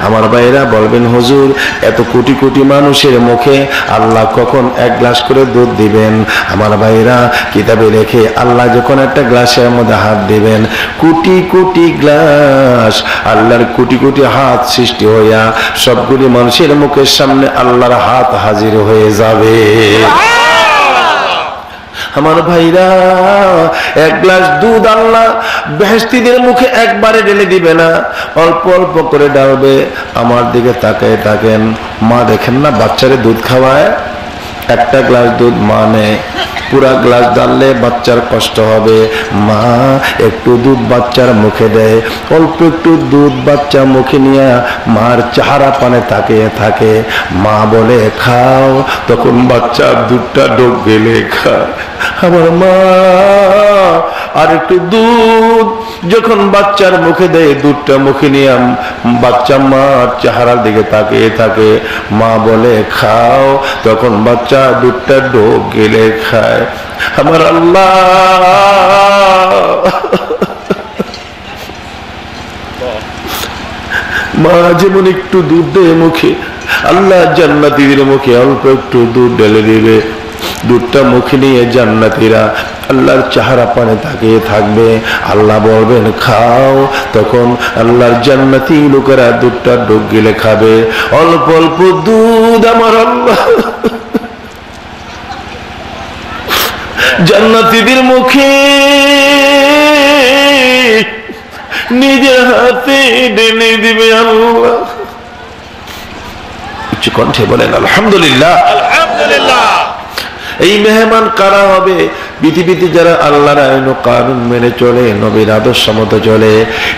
আমার ভাইরা বলবেন, হুজুর এত কোটি কোটি মানুষের মুখে আল্লাহ কখন এক গ্লাস করে দুধ দিবেন? আমার ভাইরা কিতাবে লেখে, আল্লাহ যখন একটা গ্লাসের মধ্যে হাত দিবেন, কোটি কোটি গ্লাস, আল্লাহর কোটি কোটি হাত সৃষ্টি হইয়া সবগুলি মানুষের মুখের সামনে আল্লাহর হাত হাজির হয়ে যাবে। আমার ভাইরা এক গ্লাস দুধ আল্লাহ বেহেশতীদের মুখে একবারে ঢেলে দিবে না, অল্প অল্প করে ডালবে। আমার দিকে তাকায় থাকেন, মা দেখেন না বাচ্চারে দুধ খাওয়ায়, একটা গ্লাস দুধ মা নেয়, পুরা গ্লাস ডাললে বাচ্চার কষ্ট হবে, মা একটু দুধ বাচ্চার মুখে দেয়, অল্প একটু দুধ বাচ্চা মুখে নিয়ে মার চেহারা পানে তাকিয়ে থাকে। মা বলে খাও, তখন বাচ্চা দুধটা ডোক গেলে খায়। আমার মা আর একটু দুধ যখন বাচ্চার মুখে দেয়, দুধটা মুখে নিয়ে বাচ্চা মার চেহারার দিকে তাকিয়ে থাকে। মা বলে খাও, তখন বাচ্চা দুধটা ডোক গেলে খায়। আমার আল্লাহ মা যেমন একটু দুধ দেয় মুখে, আল্লাহ জান্নাতীদের মুখে অল্প একটু দুধ ঢেলে দিবে। দুধটা মুখে নিয়ে জান্নাতীরা আল্লাহর চেহারা পানে তাকিয়ে থাকবে। আল্লাহ বলবেন খাও, তখন আল্লাহর জান্নাতি লোকেরা দুধটা ডুব গিলে খাবে। অল্প অল্প দুধ আমার আল্লাহ জান্নাতীদের মুখে নিজের হাতে ঢেলে দিবে আল্লাহ। উচ্চ কণ্ঠে বলেন আলহামদুলিল্লাহ, আলহামদুলিল্লাহ। এই মেহমান কারা হবে? পৃথিবীতে যারা আল্লাহর আইন ও কানুন মেনে চলে, নবীর আদর্শ মতো চলে।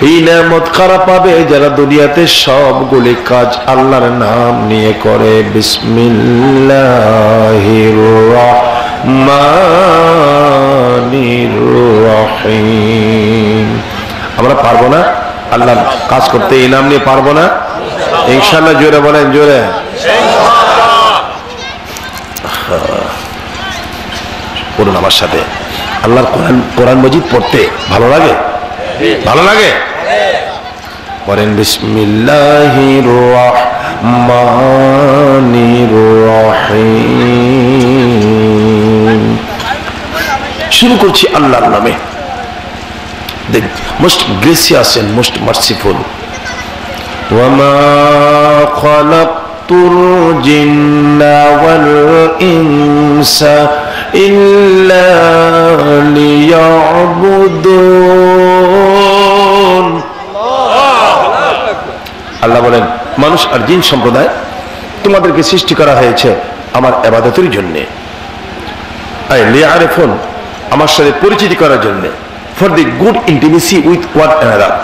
এই নেয়ামত কারা পাবে? যারা দুনিয়াতে সবগুলি কাজ আল্লাহর নাম নিয়ে করে। বিসমিল্লাহির রহমানির রহিম। আমরা পারবো না আল্লাহর কাজ করতে? এই নাম নিয়ে পারবো না ইনশাআল্লাহ? জোরে বলেন, জোরে। পড়ুন আমার সাথে, আল্লাহর কোরআন মজিদ পড়তে ভালো লাগে? ভালো লাগে? পড়েন বিসমিল্লাহির রহমানির রহিম। শুরু করছি আল্লাহর নামে, the most gracious and most merciful. وَمَا خَلَقْتُ الْجِنَّ وَالْإِنسَ إِلَّا لِيَعْبُدُونَ। আল্লাহ বলেন, মানুষ আর জিন সম্প্রদায় তোমাদেরকে সৃষ্টি করা হয়েছে আমার ইবাদতের জন্য। লিয়ারিফুন, আমার সাথে পরিচিতি করার জন্য। For the good intimacy with one another.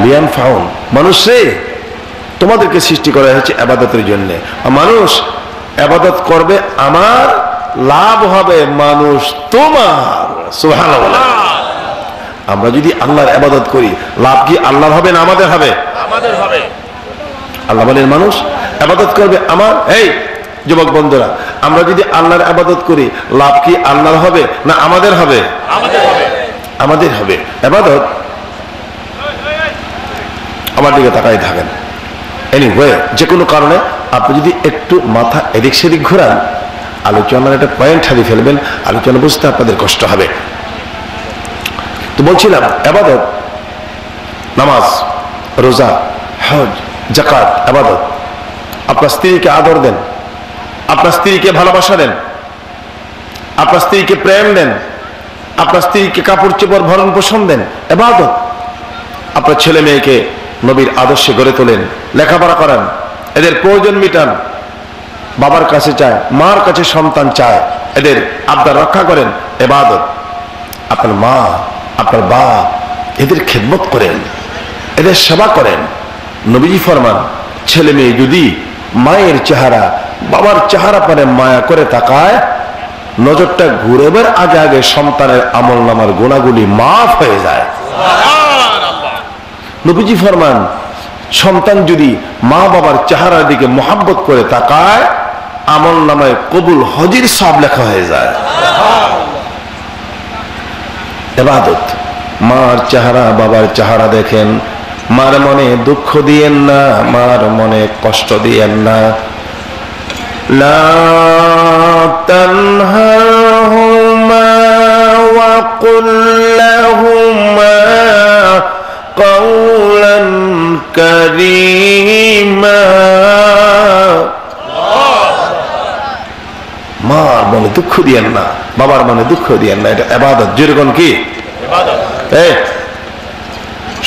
লিয়ানফাউন, মানুষ রে তোমাদেরকে সৃষ্টি করা হয়েছে ইবাদতের জন্য। মানুষ ইবাদত করবে, আমার লাভ হবে, মানুষ তোমার। সুবহানাল্লাহ। আমরা যদি আল্লাহর ইবাদত করি, লাভ কি আল্লাহর হবে না আমাদের হবে? আমাদের হবে। আল্লাহ বলেন মানুষ ইবাদত করবে আমার। এই যুবক বন্ধুরা, আমরা যদি আল্লাহর ইবাদত করি, লাভ কি আল্লাহর হবে না আমাদের হবে? আমাদের হবে। আমাদের হবে। ইবাদত, আমার দিকে তাকাই থাকেন। এনিওয়ে, যে কোনো কারণে আপনি যদি একটু মাথা এদিক সেদিক ঘোরান, আলোচনার একটা পয়েন্ট হারিয়ে ফেলবেন, আলোচনা বুঝতে আপনাদের কষ্ট হবে। তো বলছিলাম ইবাদত, নামাজ, রোজা, হজ, যাকাত ইবাদত। আপনার স্ত্রীকে আদর দেন, আপনার স্ত্রীকে ভালোবাসা দেন, আপনার স্ত্রীকে প্রেম দেন, আপনার স্ত্রীকে কাপড় চোপড় ভরণ পোষণ দেন, ইবাদত। আপনার ছেলে মেয়েকে নবীর আদর্শে গড়ে তোলেন, লেখাপড়া করান, এদের প্রয়োজন মিটান। বাবার কাছে চায়, মার কাছে সন্তান চায়, এদের আবদার রক্ষা করেন, ইবাদত। আপনার মা, আপনার বাবা, এদের খেদমত করেন, এদের সেবা করেন। নবীজি ফরমান, ছেলে মেয়ে যদি মায়ের চেহারা বাবার চেহারা পরে মায়া করে তাকায়, নজরটা ঘুরেবার আগে আগে সন্তানের আমল নামার গুণাগুলি মাফ হয়ে যায়। নবীজি ফরমান, সন্তান যদি মা বাবার চেহারার দিকে মোহাব্বত করে তাকায়, আমল নামায় কবুল হজের সব লেখা হয়ে যায়। ইবাদত। মার চেহারা বাবার চেহারা দেখেন, মার মনে দুঃখ দিয়েন না, মার মনে কষ্ট দিয়েন না। লা তানহারহুমা ওয়া কুল লাহুমা কাওলান কারীমা। মার মনে দুঃখ দিয়েন না, বাবার মনে দুঃখ দিয়েন না, এটা ইবাদত। যেরকম কি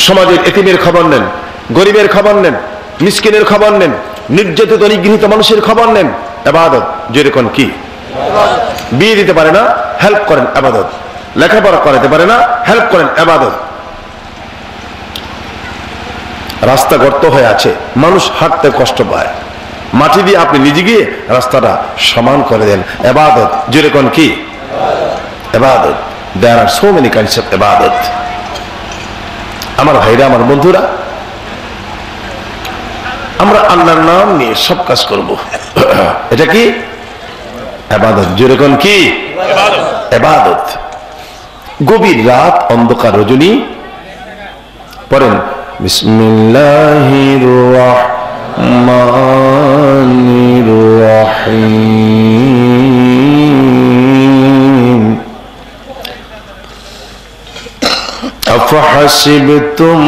সমাজের এতিমের খবর নেন, গরিবের খবর নেন, মিসকিনের খবর নেন, নির্যাতিত নিগৃহীত মানুষের খবর নেন, ইবাদত। যেরকম কি বিয়ে দিতে পারে না, হেল্প করেন, ইবাদত। লেখাপড়া করাতে পারে না, হেল্প করেন, ইবাদত। রাস্তা গর্ত হয়ে আছে, মানুষ হাঁটতে কষ্ট পায়, মাটি দিয়ে আপনি নিজে গিয়ে রাস্তাটা সমান করে দেন, ইবাদত। যেরকম কি ইবাদত। There are so many kinds of ইবাদত। আমার ভাইরা, আমার বন্ধুরা, আমরা আল্লাহর নাম নিয়ে সব কাজ করব, এটা কি ইবাদত। যেরকম কি ইবাদত। গভীর রাত, অন্ধকার রজনী, পড়েন বিসমিল্লাহির রাহমানির রাহিম। أفحسبتم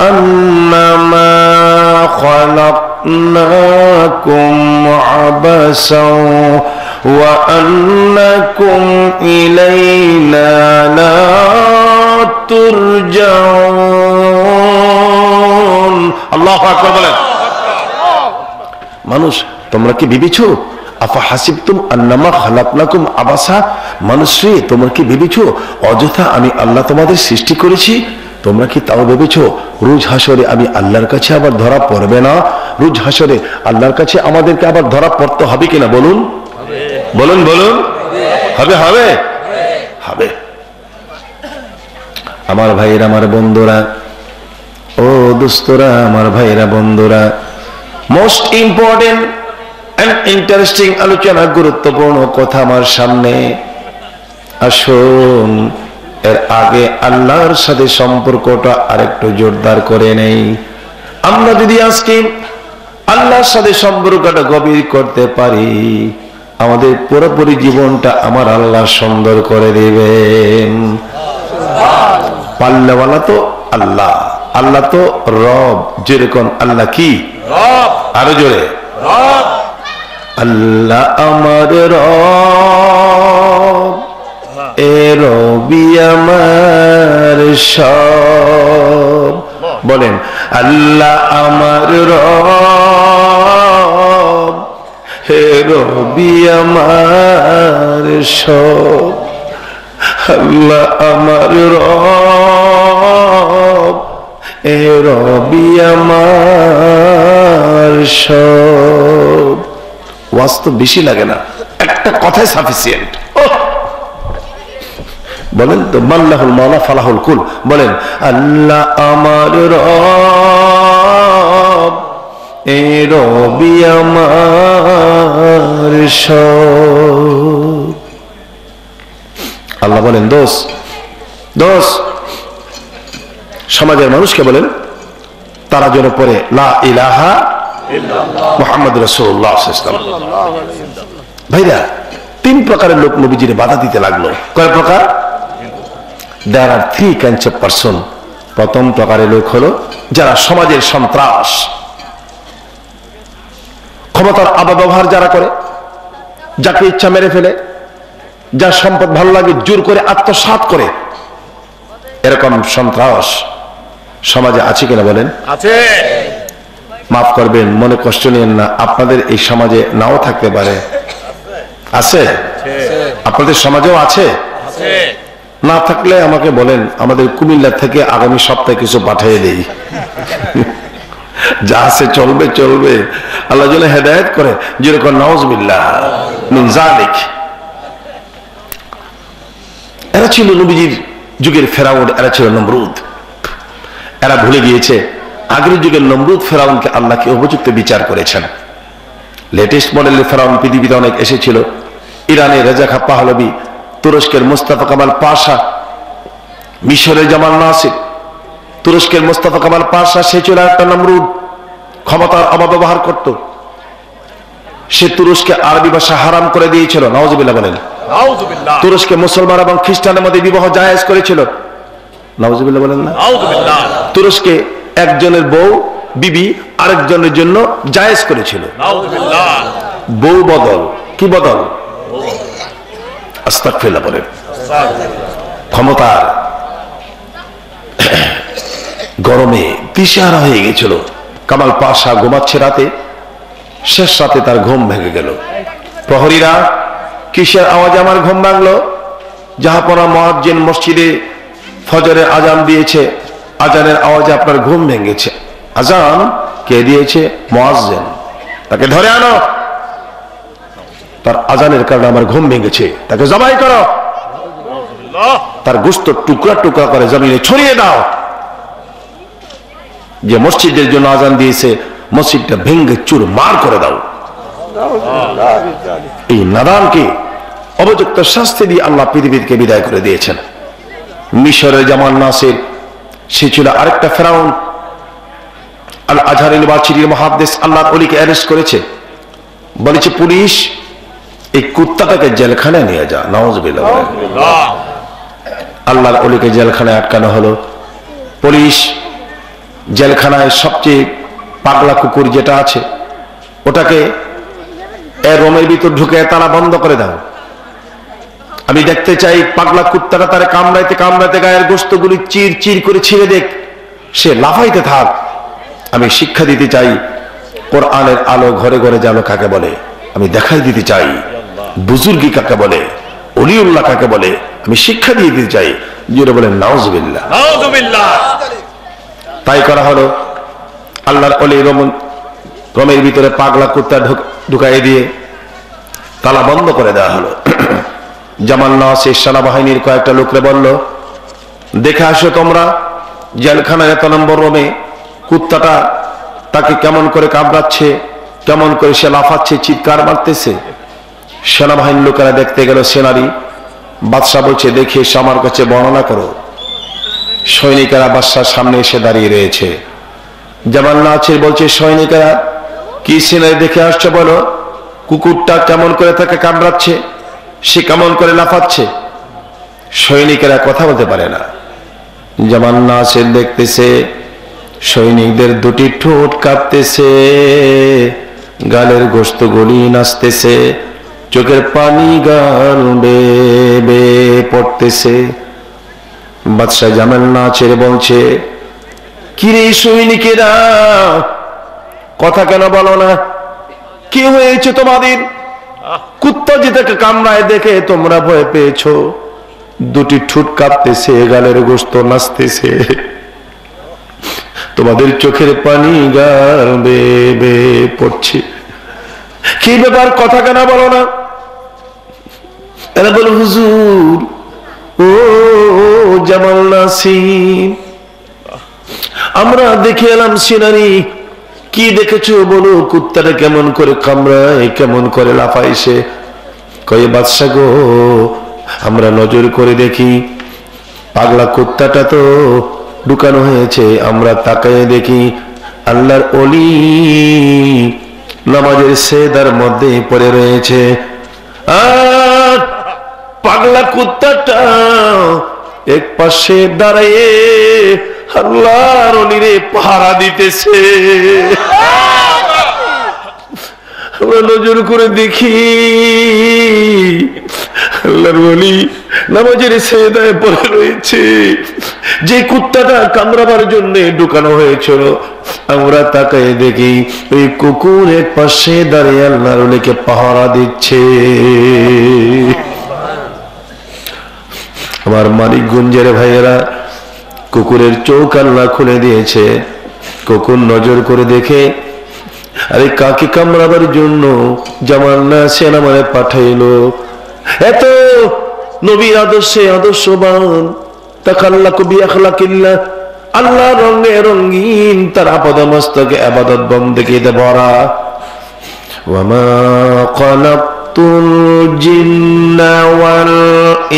أنما خلقناكم عبثا وأنكم إلينا لا ترجعون। আল্লাহু আকবার বলেন। মানুষ, তোমরা কি ভেবেছো, আফা হাসিবতুম আন্নামা খালাকনাকুম আবাসা, মানুষরে তোমরা কি ভেবেছো অযথা আমি আল্লাহ তোমাদের সৃষ্টি করেছি? তোমরা কি তাও ভেবেছো রোজ হাসরে আমি আল্লাহর কাছে আবার ধরা পড়বে না? রোজ হাসরে আল্লাহর কাছে আমাদেরকে আবার ধরা পড়তে হবে কিনা? বলুন বলুন বলুন। হবে হবে হবে। আমার ভাইয়েরা, আমার বন্ধুরা, ও দোস্তরা, আমার ভাইয়েরা বন্ধুরা, মোস্ট ইম্পর্টেন্ট এন্ড ইন্টারেস্টিং আলোচনা, গুরুত্বপূর্ণ কথা আমার সামনে। আসুন এর আগে আল্লাহর সাথে সম্পর্কটা আরেকটু জোরদার করে নেই। আমরা যদি আজকে আল্লাহর সাথে সম্পর্কটা গভীর করতে পারি, আমাদের পুরোপুরি জীবনটা আমার আল্লাহ সুন্দর করে দিবেন। পাল্লাওয়ালা তো আল্লাহ, আল্লাহ তো রব। যেরকম আল্লাহ কি রব, আরো জোরে রব। আল্লাহ আমার রব, এ রবি আমার সব। বলেন আল্লাহ আমার রব, হে রবি আমার সব। আল্লাহ আমার রব, এ রবি আমার সব। বাস্তব বেশি লাগে না, একটা কথাই সাফিসিয়েন্ট। বলেন তো, মাল্লাহুল মাওলা ফালাহুল কুল। বলেন আল্লাহ আমার রব, এ রবি আমার সব। আল্লাহ বলেন দোষ দোষ। সমাজের মানুষকে বলেন তারা যেন পড়ে লা ইলাহা মুহাম্মদ রাসূলুল্লাহ সাল্লাল্লাহু আলাইহি ওয়াসাল্লাম। ভাইরা, তিন প্রকারের লোক নবীজির বাধা দিতে লাগলো। কয় প্রকার? There are three kinds of person. প্রথম প্রকারের লোক হলো যারা সমাজের সন্ত্রাস, ক্ষমতার অপব্যবহার যারা করে, যাকে ইচ্ছা মেরে ফেলে, যা সম্পদ ভালো লাগে জোর করে আত্মসাৎ করে, এরকম সন্ত্রাস সমাজে আছে কিনা বলেন? আছে। মাফ করবেন, মনে কষ্ট নিয়েন না, আপনাদের এই সমাজে নাও থাকতে পারে। আছে? আপনাদের সমাজেও আছে? না থাকলে আমাকে বলেন, আমাদের কুমিল্লা থেকে আগামী সপ্তাহে কিছু পাঠিয়ে দেই। যা আছে চলবে চলবে, আল্লাহ যেন হেদায়েত করে, যেরকম নাউজুবিল্লাহ মিন যালিক। এরা ছিল নবীজির যুগের ফেরাউন, এরা ছিল নমরুদ। এরা ভুলে গিয়েছে আগের যুগের নমরুদ ফেরাউনকে আল্লাহকে উপযুক্ত বিচার করেছেন। লেটেস্ট মডেলের ফেরাউন পৃথিবীতে অনেক এসেছিল। ইরানের রেজা খা পাহলবি, তুরস্কের মুস্তাফা কামাল পাশা, মিশরের জামাল নাসির, তুরস্কের মুস্তাফা কামাল পাশা, সে ছিল একটা নমরুদ, ক্ষমতার অপব্যবহার করত। সে তুরস্কে আরবি ভাষা হারাম করে দিয়েছিল, নাউজুবিল্লাহ বলেন। তুরস্কে মুসলমান এবং খ্রিস্টানের মধ্যে বিবাহ জায়েজ করেছিল, নাউজুবিল্লাহ বলেন না। তুরস্কে একজনের বউ বিবি আরেকজনের জন্য জায়েজ করেছিল। বউ বদল, কি বদল? আস্তাগফিরুল্লাহ বলেন। ক্ষমতার গরমে দিশেহারা হয়ে গেছিল। কামাল পাশা ঘুমাচ্ছে রাতে, শেষ রাতে তার ঘুম ভেঙে গেল। প্রহরীরা, কিসের আওয়াজে আমার ঘুম ভাঙলো? জাহাপনা মুয়াজ্জিন মসজিদে ফজরের আজান দিয়েছে, আজানের আওয়াজে আপনার ঘুম ভেঙেছে। আজান কে দিয়েছে? মুয়াজ্জিন। তাকে ধরে আনো, তার আজানের কারণে আমার ঘুম ভেঙেছে, তাকে জবাই করো, তার গোশত টুকরা টুকরা করে জমিনে ছড়িয়ে দাও। যে মসজিদের জন্য আজান দিয়েছে, মসজিদটা ভেঙে চুরমার করে দাও। এই নাদানকে উপযুক্ত শাস্তি দিয়ে আল্লাহ পৃথিবীকে বিদায় করে দিয়েছেন। মিশরের জামাল নাসির, সে ছিল আরেকটা ফেরাউন। আল আজহার ইউনিভার্সিটির মুহাদ্দিস আল্লাহর ওলিকে অ্যারেস্ট করেছে, বলেছে পুলিশ এই কুত্তাটাকে জেলখানায় নিয়ে যা। নাউজুবিল্লাহ। আল্লাহর ওলিকে জেলখানায় আটকানো হলো। পুলিশ জেলখানায় সবচেয়ে পাগলা কুকুর যেটা আছে, ওটাকে এর রোমের ভিতর ঢুকে তালা বন্ধ করে দাও। আমি দেখতে চাই পাগলা কুত্তাটা তার কামড়াইতে কামড়াইতে গায়ের গোশতগুলি চির চির করে ছিঁড়ে দেখ, সে লাফাইতে থাক। আমি শিক্ষা দিতে চাই কোরআনের আলো ঘরে ঘরে জানো কাকে বলে। আমি দেখাই দিতে চাই বুজুর্গি কাকে বলে, ওলিউল্লাহ কাকে বলে। আমি শিক্ষা দিয়ে দিতে চাই, যেটা বলেন নাউজুবিল্লাহ। তাই করা হলো। আল্লাহর ওলি রোমের ভিতরে পাগলা কুত্তা ঢুকাই দিয়ে তালা বন্ধ করে দেওয়া হলো। জামাল নাসির সেনাবাহিনীর কয়েকটা লোকরে বলল, দেখে আসো তোমরা জেলখানার এত নম্বর রোমে কুত্তাটা তাকে কেমন করে কামড়াচ্ছে, কেমন করে সে লাফাচ্ছে, চিৎকার মারতেছে। সেনাবাহিনীর লোকেরা দেখতে গেল সিনারি। বাদশাহ বলছে, দেখে এসে আমার কাছে বর্ণনা করো। সৈনিকেরা বাদশার সামনে এসে দাঁড়িয়ে রয়েছে। জামাল নাসির বলছে, সৈনিকেরা কি সিনারি দেখে আসছো বলো, কুকুরটা কেমন করে তাকে কামড়াচ্ছে, সে কেমন করে লাফাচ্ছে। সৈনিকেরা কথা বলতে পারে না। জামাল নাসির দেখতেছে সৈনিকদের দুটি ঠোঁট কাঁপতেছে, গালের গোশত গলি নাচতেছে, চোখের পানি গাল বেয়ে বেয়ে পড়তেছে। বাদশাহ জামাল নাসির বলছে, কিরে সৈনিকেরা কথা কেন বলো না? কি হয়েছে তোমাদের? কুত্তা যেটাকে কামড়ায় দেখে তোমরা ভয় পেয়েছো, দুটি ঠোঁট কাঁপতেছে, গালের গোশত নাচতেছে, তোমাদের চোখের পানি গাল বেয়ে বেয়ে পড়ছে। কি ব্যাপার, কথা কেন বলো না? এরা বলো, হুজুর ও জামাল নাসির, আমরা দেখে এলাম সিনারি। কি দেখেছো বলো, কুত্তাটা কেমন করে কামড়ায়, কেমন করে লাফায় সে। কয়ে বাদশা গো, আমরা নজর করে দেখি পাগলা কুত্তাটা তো ঢুকানো হয়েছে, আমরা তাকায় দেখি আল্লাহর ওলি নামাজের সেজদার মধ্যে পড়ে রয়েছে, আর পাগলা কুত্তাটা এক পাশে দাঁড়িয়ে আল্লাহর ওলিরে পাহারা দিতেছে। আমরা নজর করে দেখি আল্লাহর ওলি নামাজের সেজদায় পড়ে রয়েছে। যে কুত্তাটা কামড়াবার জন্য ঢুকানো হয়েছিল, আমরা তাকায় দেখি ওই কুকুরের পাশে দাঁড়িয়ে আল্লাহর ওলিকে পাহারা দিচ্ছে। আমার মানিকগঞ্জের ভাইয়েরা, কুকুরের চোখ আল্লাহ খুলে দিয়েছে। কুকুর নজর করে দেখে, আরে কাকে কামড়াবার জন্য জামান্না সেনামারে পাঠাইলো। এত নবীর আদর্শে আদর্শবান, তাকাল্লাকু বিআখলাকিল্লাহ, আল্লাহ রঙে রঙিন, তার আপাদমস্তকে ইবাদত বন্দেগিতে ভরা। ওয়ামা খালাকতুল জিন্না ওয়াল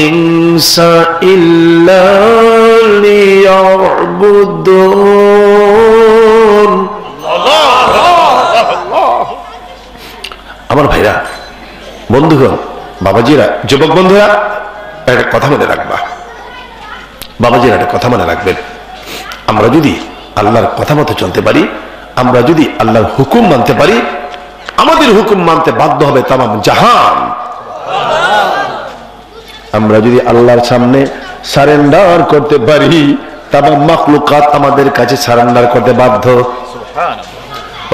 ইনসা ইল্লা লিয়াবুদুন। আমার ভাইরা, বন্ধুগণ, বাবাজিরা, যুবক বন্ধুরা, একটা কথা মনে রাখবা। বাবাজিরা একটা কথা মনে রাখবেন, আমরা যদি আল্লাহর কথা মতো চলতে পারি, আমরা যদি আল্লাহর হুকুম মানতে পারি, আমাদের হুকুম মানতে বাধ্য হবে তামাম জাহান। আমরা যদি আল্লাহর সামনে সারেন্ডার করতে পারি, তামাম মাখলুকাত আমাদের কাছে সারেন্ডার করতে বাধ্য।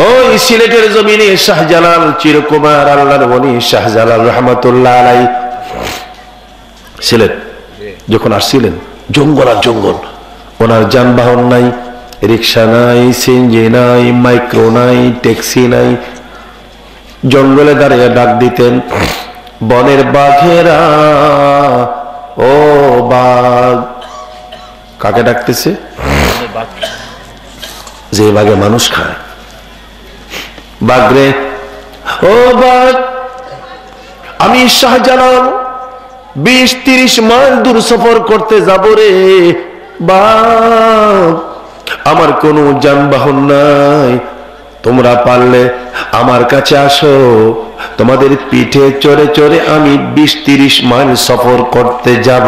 ওই সিলেটের জমিনে শাহজালাল চিরকুমার আল্লাহর ওলি শাহজালাল রহমতুল্লাহ আলাই সিলেট যখন আসছিলেন, জঙ্গল আর জঙ্গল, ওনার যানবাহন নাই, রিক্সা নাই, সিএনজি নাই, মাইক্রো নাই, ট্যাক্সি নাই। জঙ্গলে দাঁড়িয়ে ডাক দিতেন, বনের বাঘেরা ও বাঘ। কাকে ডাকতেছে? যে বাঘে মানুষ খায়। বাঘরে ও বাঘ, আমি শাহজালাল 20-30 মাইল দূর সফর করতে যাব রে বাঘ, আমার কোনো যানবাহন নাই, তোমরা পারলে আমার কাছে আসো, তোমাদের পিঠে চড়ে চড়ে আমি 20-30 মাইল সফর করতে যাব।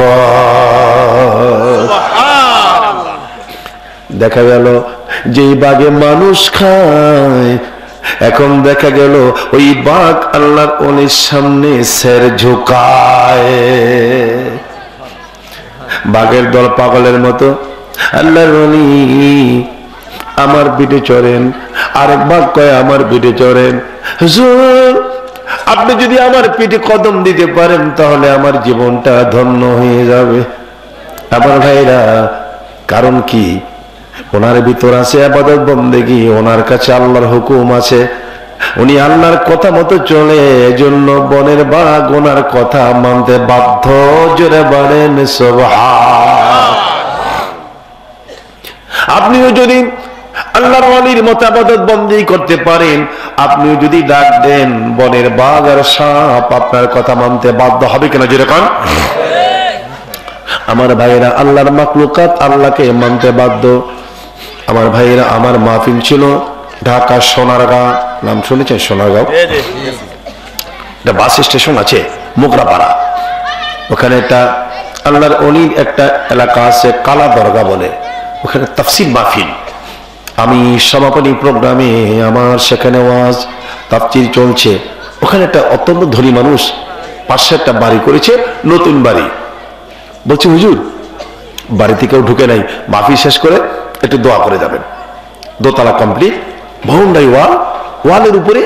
দেখা গেল যে বাঘে মানুষ খায়, এখন দেখা গেল ওই বাঘ আল্লাহর ওলির সামনে সের ঝুঁকায়। বাঘের দল পাগলের মতো, আল্লাহর ওলি আমার পিঠে চড়েন, আরেক বাঘ কয় আমার পিঠে চড়েন। হুজুর, আপনি যদি আমার পিঠে কদম দিতে পারেন তাহলে আমার জীবনটা ধন্য হয়ে যাবে। আমার ভাইরা, কারণ কি? ওনার ভিতর আছে ইবাদত বন্দেগী, ওনার কাছে আল্লাহর হুকুম আছে, উনি আল্লাহর কথা মতো চলে, এজন্য বনের বাঘ ওনার কথা মানতে বাধ্য। জোরে বলেন সুবহান। আপনিও যদি আল্লাহর ওলির মতো ইবাদত বন্দেগী করতে পারেন, আপনিও যদি ডাক দেন, বনের বাঘ আর সাপ আপনার কথা মানতে বাধ্য হবে কিনা? জোরে কোন। আমার ভাইয়েরা, আল্লাহর মাখলুকাত আল্লাহকে মানতে বাধ্য। আমার ভাইয়েরা, আমার মাহফিল ছিল ঢাকা সোনারগাঁও, নাম শুনেছেন? সোনারগাঁও একটা বাস স্টেশন আছে, মোগরাপাড়া, ওখানে একটা আল্লাহর ওলির একটা এলাকা আছে, কালা দরগা বলে, ওখানে তাফসীর মাহফিল। আমি সমাপনী প্রোগ্রামে আমার সেখানে ওয়াজ তাফসীর চলছে। ওখানে একটা অত্যন্ত ধনী মানুষ পাশে একটা বাড়ি করেছে, নতুন বাড়ি। বলছে, হুজুর, বাড়িতে কেউ ঢুকে নাই, মাহফিল শেষ করে একটু দোয়া করে যাবেন। দোতলা কমপ্লিট, বাউন্ডারি ওয়াল, ওয়ালের উপরে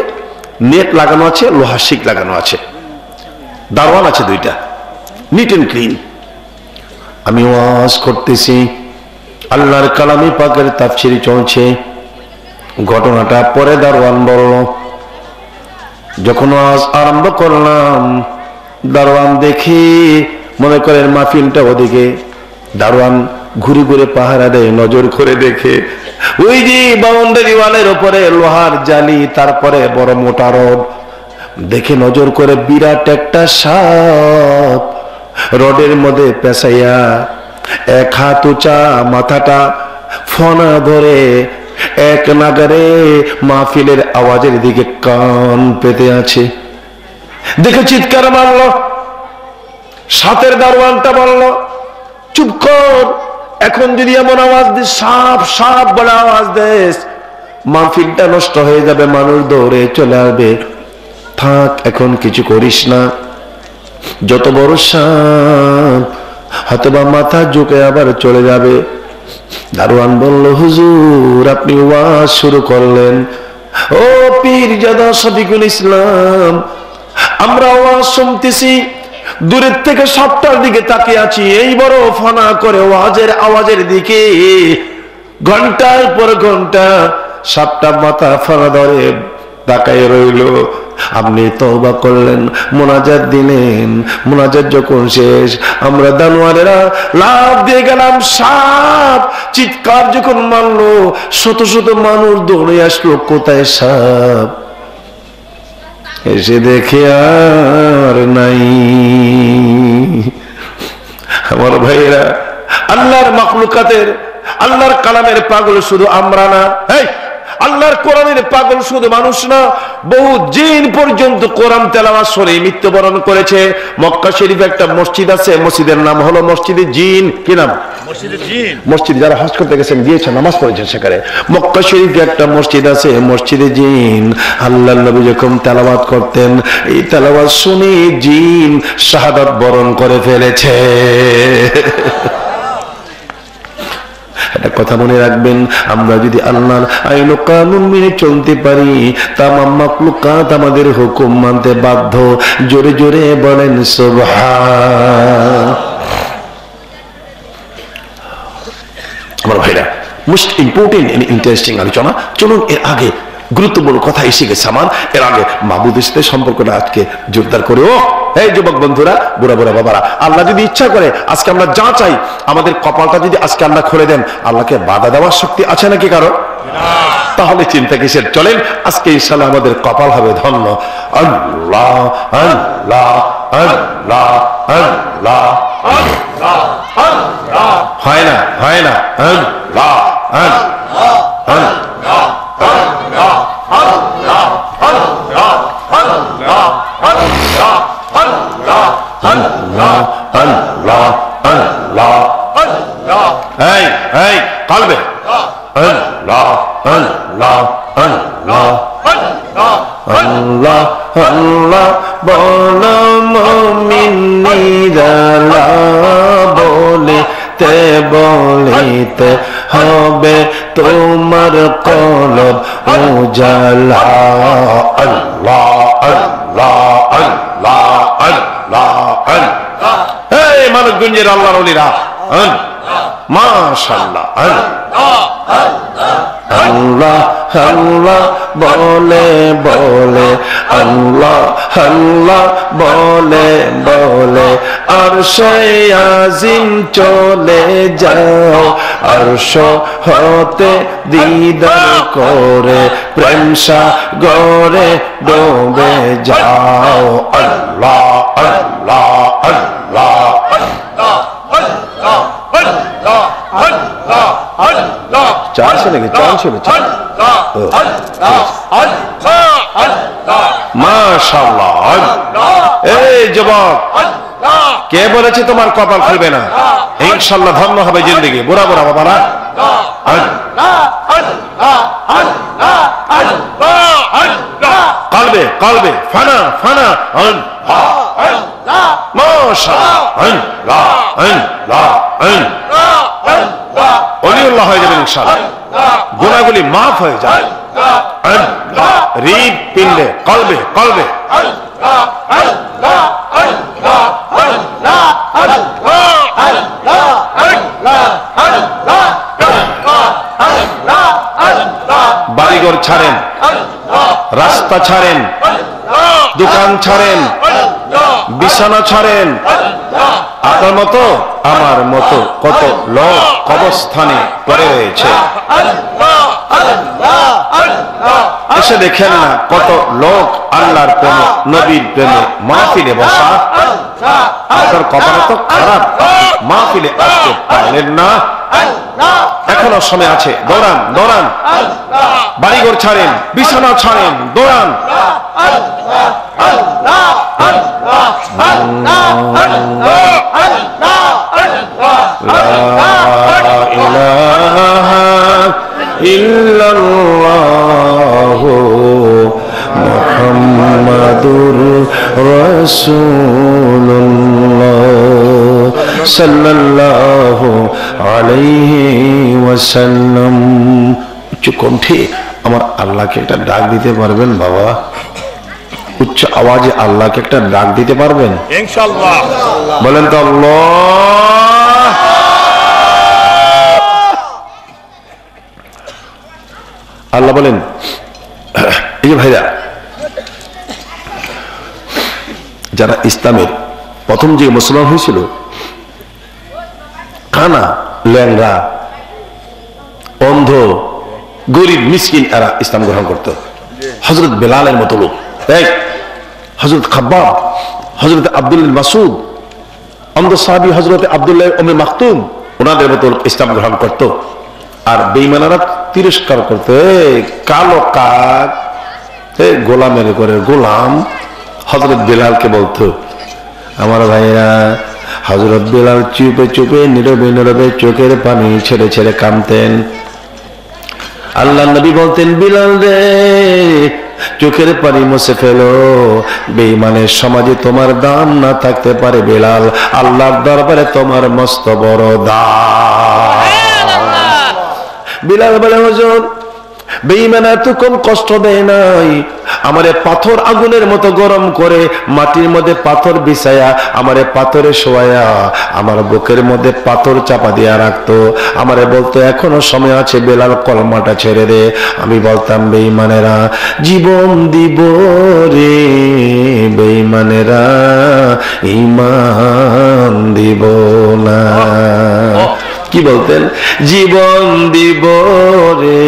নেট লাগানো আছে, লোহার শিক লাগানো আছে, দারওয়ান আছে 2টা, নিট এন্ড ক্লিন। আমি ওয়াজ করতেছি, আল্লাহর কালামে পাকের তাফসীর চলছে। ঘটনাটা পরে দারওয়ান বলল। যখন ওয়াজ আরম্ভ করলাম, দারওয়ান দেখি মনে করেন মাহফিলটা ওদিকে, দারওয়ান ঘুরে ঘুরে পাহারা দেয়, নজর করে দেখে ওই যে বাউন্ডারি ওয়ালের উপরে লোহার জালি, তারপরে বড় মোটা রড, দেখে নজর করে বিরাট একটা সাপ রডের মধ্যে পেঁচাইয়া, 1 হাত উঁচা, মাথাটা ফনা ধরে এক নাগারে মাহফিলের আওয়াজের দিকে কান পেতে আছে। দেখে চিৎকার মারল। সাথের দারওয়ানটা বলল, চুপ কর, এখন যদি এমন আওয়াজ দিস, সাপ সাপ বলে আওয়াজ দেস, মাহফিলটা নষ্ট হয়ে যাবে, মানুষ দৌড়ে চলে আসবে, থাক, এখন কিছু করিস না। যত বড় সাপ হয়তোবা মাথা ঝুঁকে আবার চলে যাবে। দারোয়ান বলল, হুজুর আপনি ওয়াজ শুরু করলেন। ও পীরজাদা শফিকুল ইসলাম, আমরা ওয়াজ শুনতেছি, দূরের থেকে সাপটার দিকে তাকিয়ে আছি, এই বড় ফানা করে ওয়াজের আওয়াজের দিকে। ঘন্টার পর ঘন্টা সাপটা মাথা ফানা ধরে তাকায় রইল। আপনি তওবা করলেন, মুনাজাত দিলেন, মুনাজাত যখন শেষ আমরা দানোয়ারেরা লাফ দিয়ে গেলাম। সাপ চিৎকার যখন মারলো, শত শত মানুষ দৌড়ে আসলো, কোথায় সাপ? এসে দেখে আর নাই। আমার ভাইরা, আল্লাহর মাখলুকাতের, আল্লাহর কালামের পাগল শুধু আমরা না, আল্লাহর কোরআনের পাগল শুধু মানুষ না, বহু জিন পর্যন্ত কোরআন তেলাওয়াত শুনে মৃত্যুবরণ করেছে। মক্কা শরীফে একটা মসজিদ আছে, মসজিদের নাম হলো মসজিদে জিন। কি নাম? মসজিদে জিন। মসজিদ যারা হজ করতে গেছেন, গিয়েছেন, নামাজ পড়েছেন সেখানে। মক্কা শরীফে একটা মসজিদ আছে, মসজিদে জিন। আল্লাহর নবী যখন তেলাওয়াত করতেন, এই তেলাওয়াত শুনে জিন শাহাদাত বরণ করে ফেলেছে। একটা কথা মনে রাখবেন, আমরা যদি আল্লাহর আইন ও কানুন মেনে চলতে পারি, তামাম মাখলুকাত আমাদের হুকুম মানতে বাধ্য। জোরে জোরে বলেন সুবহান। আমার ভাইরা, মোস্ট ইম্পর্টেন্ট এন্ড ইন্টারেস্টিং আলোচনা। চলুন এর আগে গুরুত্বপূর্ণ কথা এসে গেছে আমার, এর আগে মাহবুবের সাথে সম্পর্কটা আজকে জোরদার করে। ও এই যুবক বন্ধুরা, বুড়া বুড়া বাবারা, আল্লাহ যদি ইচ্ছা করে আজকে আমরা যা চাই, আমাদের কপালটা যদি আজকে আল্লাহ খুলে দেন, আল্লাহকে বাধা দেওয়ার শক্তি আছে নাকি কারো? তাহলে চিন্তা কিসের? চলেন আজকে ইনশাআল্লাহ আমাদের কপাল হবে ধন্য। আল্লাহ আল্লাহ আল্লাহ আল্লাহ আল্লাহ আল্লাহ, হয় না হয় না? আল্লাহ আল্লাহ আল্লাহ আল্লাহ আল্লাহ আল্লাহ আল্লাহ আল্লাহ আল্লাহ আল্লাহ আল্লাহ আল্লাহ আল্লাহ। এই এই কালবে আল্লাহ আল্লাহ আল্লাহ আল্লাহ আল্লাহ বল মুমিনেরা, বলিতে বলিতে হবে তোমার কলব উজালা। আল্লাহ আল্লাহ আল্লাহ আল্লাহ আল্লাহ। এই মানবগঞ্জের আল্লাহর ওলিরা, মাশাআল্লাহ, আল্লাহ আল্লাহ বলে বলে, আল্লাহ আল্লাহ বলে বলে আরশে আজিম চলে যাও, আরশ হতে দিদার করে প্রেম সাগরে ডুবে যাও। আল্লাহ আল্লাহ আল্লাহ আল্লাহ আল্লাহ আল্লাহ আল্লাহ আল্লাহ। চারশো নাকি? চারশো? মাশাআল্লাহ। এই যুবক, কে বলেছে তোমার কপাল খুলবে না? ইনশাআল্লাহ ধন্য হবে জিন্দেগি। বুড়া বুড়া বাবারা, কলবে কলবে ফানা ফানা মাশাআল্লাহ, ওলিউল্লাহ হয়ে যাবেন ইনশাআল্লাহ, গুনাহগুলি মাফ হয়ে যায়। হৃদ পিণ্ডে কলবে কলবে বাড়িঘর ছাড়েন, রাস্তা ছাড়েন, দোকান ছাড়েন, বিছানা ছাড়েন। আপনার মতো আমার মতো কত লোক কবরস্থানে পড়ে রয়েছে, এসে দেখেন না কত লোক আল্লাহর প্রেমে নবীর প্রেমে মাহফিলে বসা। আপনার কপাল তো খারাপ, মাহফিলে আসতে পারলেন না। এখনো সময় আছে, দৌড়ান দৌড়ান, বাড়িঘর ছাড়েন, বিছানা ছাড়েন, দৌড়ান। ইল্লাল্লাহু মুহাম্মাদুর রাসূলুল্লাহ সাল্লাল্লাহু আলাইহি ওয়াসাল্লাম। উচ্চ কণ্ঠে আমার আল্লাহকে একটা ডাক দিতে পারবেন বাবা? উচ্চ আওয়াজে আল্লাহকে একটা ডাক দিতে পারবেন ইনশাআল্লাহ? বলেন তো আল্লাহ। আল্লাহ বলেন, এই যে ভাইরা, যারা ইসলামের প্রথম যে মুসলমান হয়েছিল, কানা, ল্যাংড়া, অন্ধ, গরিব, মিসকিন, এরা ইসলাম গ্রহণ করত। হযরত বেলালের মতো লোক, হযরত খাব্বাব, হযরত আব্দুল্লাহ মাসউদ, অন্ধ সাহাবী হযরত আব্দুল্লাহ উম্মে মাকতুম, ওনাদের মতো ইসলাম গ্রহণ করত। আর বেঈমানেরা তিরস্কার করত, কালো কাক, গোলামের করে গোলাম। হযরত বেলালকে বলতো, আমার ভাইয়া, হযরত বেলাল চুপে চুপে নীরবে নীরবে চোখের পানি ছেড়ে ছেড়ে কাঁদতেন। আল্লাহ নবী বলতেন, বিলাল রে, চোখের পানি মুছে ফেলো, বেঈমানের সমাজে তোমার দাম না থাকতে পারে বেলাল, আল্লাহর দরবারে তোমার মস্ত বড় দাম। বিলাল বলে, হুজুর, বেঈমান এত কম কষ্ট দেয় নাই, আমারে পাথর আগুনের মতো গরম করে মাটির মধ্যে পাথর বিছায়া, আমারে পাথরে শোয়ায়া, আমার বুকের মধ্যে পাথর চাপা দিয়া রাখতো। আমারে বলতো, এখনো সময় আছে বেলাল, কলমাটা ছেড়ে দে। আমি বলতাম, বেঈমানেরা জীবন দিব রে, বেঈমানেরা ঈমান দিব না। কি বলতেন? জীবন দিব রে,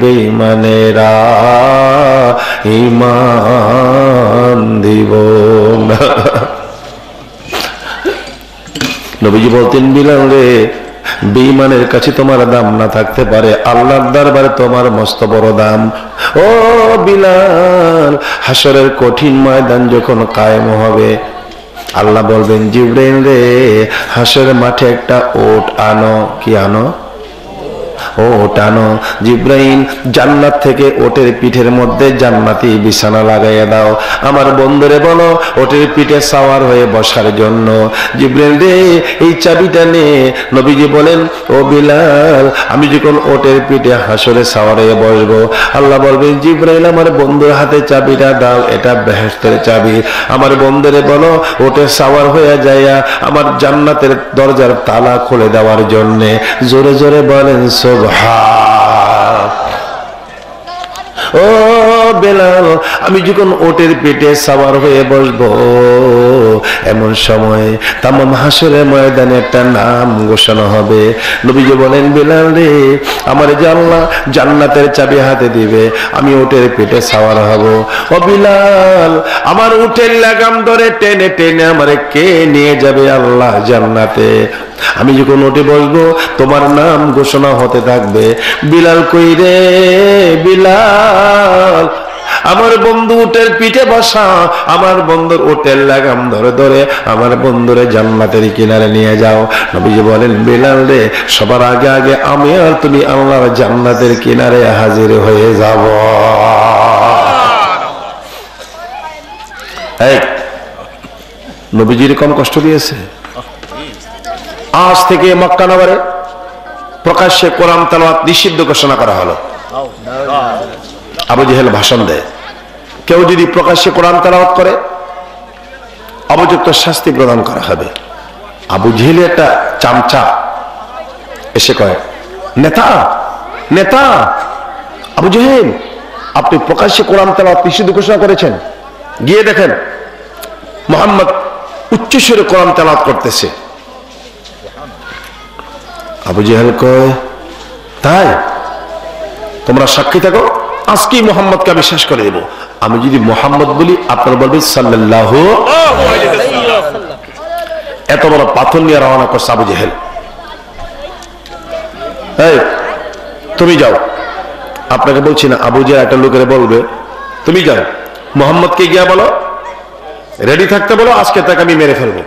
বেঈমানেরা ঈমান দিব না। নবীজি বলতেন, বিলাল রে, বেঈমানের কাছে তোমার দাম না থাকতে পারে, আল্লাহর দরবারে তোমার মস্ত বড় দাম। ও বিলাল, হাসরের কঠিন ময়দান যখন কায়েম হবে, আল্লাহ বলবেন, জিবরাইল রে, হাসরের মাঠে একটা ওট আনো। কি আনো? ওট আনো। জিবরাইল, জান্নাত থেকে ওটের পিঠের মধ্যে জান্নাতি বিছানা লাগাইয়া দাও, আমার বন্ধুরে বলো ওটের পিঠে সাওয়ার হয়ে বসার জন্য। জিবরাইল রে, এই চাবিটা নে। নবীজি বলেন, ও বিলাল, আমি যখন ওটের পিঠে হাসরে সাওয়ার হয়ে বসবো, আল্লাহ বলবেন, জিবরাইল, আমার বন্ধুর হাতে চাবিটা দাও, এটা বেহেশতের চাবি। আমার বন্ধুরে বলো ওটে সাওয়ার হয়ে যাইয়া আমার জান্নাতের দরজার তালা খুলে দেওয়ার জন্য। জোরে জোরে বলেন সুবহান। ও বেলাল, আমি যখন ওটের পেটে সাওয়ার হয়ে বসবো, এমন সময় তামাম হাসরের ময়দানে একটা নাম ঘোষণা হবে। নবীজি বলেন, বেলাল রে, আমার যে আল্লাহ জান্নাতের চাবি হাতে দিবে, আমি ওটের পেটে সাওয়ার হব। ও বিলাল, আমার উটের লাগাম ধরে টেনে টেনে আমারে কে নিয়ে যাবে আল্লাহ জান্নাতে? আমি যখন ওটে বসবো, তোমার নাম ঘোষণা হতে থাকবে। বিলাল কই রে, বিলাল, আমার বন্ধু উটের পিঠে বসা, আমার বন্ধুর উটের লাগাম ধরে ধরে আমার বন্ধুরে জান্নাতের কিনারে নিয়ে যাও। নবীজি বলেন, বিলাল রে, সবার আগে আগে আমি আর তুমি আল্লাহর জান্নাতের কিনারে হাজির হয়ে যাব। এই নবীজির কম কষ্ট দিয়েছে? আজ থেকে মক্কা নগরে প্রকাশ্যে কোরআন তেলাওয়াত নিষিদ্ধ ঘোষণা করা হলো। আবু জেহেল ভাষণ দেয়, কেউ যদি প্রকাশ্যে কোরআন তেলাওয়াত করে উপযুক্ত শাস্তি প্রদান করা হবে। আবু জেহেল একটা চামচা এসে কয়, নেতা নেতা আবু জেহেল, আপনি প্রকাশ্যে কোরআন তেলাওয়াত নিষিদ্ধ ঘোষণা করেছেন, গিয়ে দেখেন মুহাম্মদ উচ্চস্বরে কোরআন তেলাওয়াত করতেছে। আবু জেহেল কয়, তাই? তোমরা সাক্ষী থাকো, আজকেই মুহাম্মদকে আমি শেষ করে দেব। আমি যদি মুহাম্মদ বলি, আপনারা বলবেন সাল্লাল্লাহু আলাইহি ওয়াসাল্লাম। এত বড় পাথর নিয়ে রওনা করছে আবু জেহেল। এই তুমি যাও, আপনাকে বলছি না, আবু জেহেল একটা লোকের বলবে, তুমি যাও মুহাম্মদকে গিয়া বলো, রেডি থাকতে বলো, আজকে তাকে আমি মেরে ফেলবো।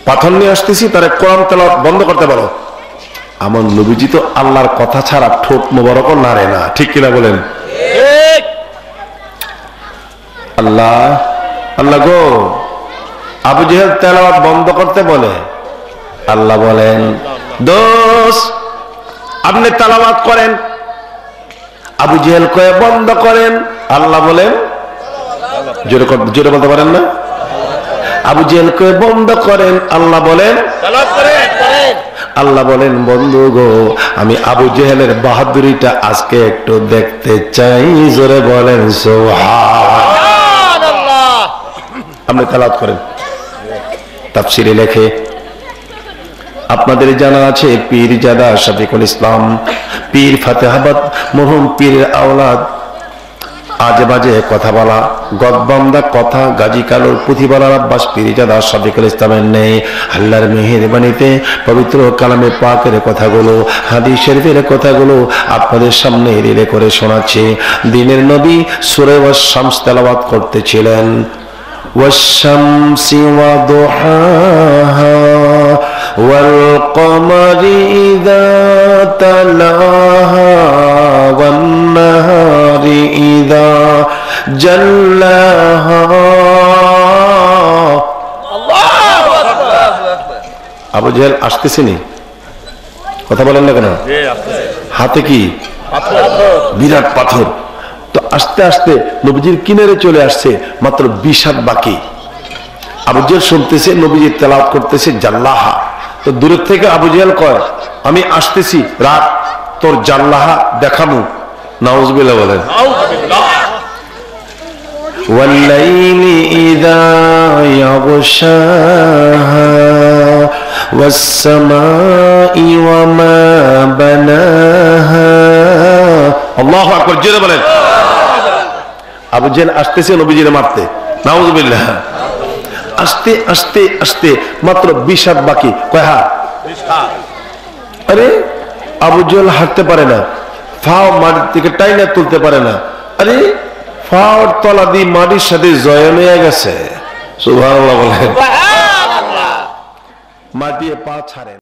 পাথর নিয়ে আসতেছি, তার কোরআন তেলাওয়াত বন্ধ করতে বলো। আমার নবীজি তো আল্লাহর কথা ছাড়া ঠোঁট মোবারক নাড়ে না, ঠিক কিনা বলেন? আল্লাহ আল্লাহ গো, আবু জেহেল তেলাওয়াত বন্ধ করতে বলে, আল্লাহ বলেন দোস্ত আপনি তেলাওয়াত করেন। আবু জেহেল কয়ে বন্ধ করেন, আল্লাহ বলেন জোরে বলতে পারেন না? আবু জেহেল কয়ে বন্ধ করেন, আল্লাহ বলেন বন্ধু গো, আমি আবু জেহেলের বাহাদুরিটা আজকে একটু দেখতে চাই। জোরে বলেন সুবহানাল্লাহ। আপনি তেলাওয়াত করেন। তাফসিরে লেখে, আপনাদের জানা আছে পীরজাদা শফিকুল ইসলাম পীর ফাতেহাবাদ মরহুম পীরের আওলাদ আজে বাজে কথা বলা, গদবামদা কথা গাজী কালোর পুঁথিবালার আব্বাস পীরজাদা শফিকুল ইসলামের নেই। আল্লাহর মেহেরবানিতে পবিত্র কালামে পাকের কথাগুলো, হাদিস শরীফের কথাগুলো আপনাদের সামনে রিলে করে শোনাচ্ছে। দিনের নবী সূরা ওয়াশ-শামস তেলাওয়াত করতেছিলেন, والشمس وضحاها والقمر إذا تلاها والنهار إذا جلاها। আবু জেহেল আসতেছেনি, কথা বলেন না কেন? হাতে কি বিরাট পাথর। তো আস্তে আস্তে নবীজির কিনারে চলে আসছে, মাত্র 20 হাত বাকি। আবু জেহেল শুনতেছে নবীজি তেলাওয়াত করতেছে জাল্লাহা। তো দূরের থেকে আবু জেহেল কয় আমি আসতেছি, রাত তোর জাল্লাহা দেখামু। নাউজুবিল্লাহ বলেন। ওয়াল্লাইলি ইযা ইয়াগশাহা ওয়াস-সামাই ওয়া মা বানাহা। আল্লাহু আকবার, জোরে বলেন। আবু জেহেল আসতেছে নবীজিরে মারতে, নাউজুবিল্লাহ। আস্তে আস্তে আস্তে মাত্র 20 হাত বাকি। কয় হাত? আরে আবু জেহেল হাঁটতে পারে না, ফাও মাটির থেকে টাইনা তুলতে পারে না। আরে ফাওর তলা দিয়ে মাটির সাথে জয়েন হয়ে গেছে। সুবহানাল্লাহ বলেন। মাটিয়ে পা ছাড়েন।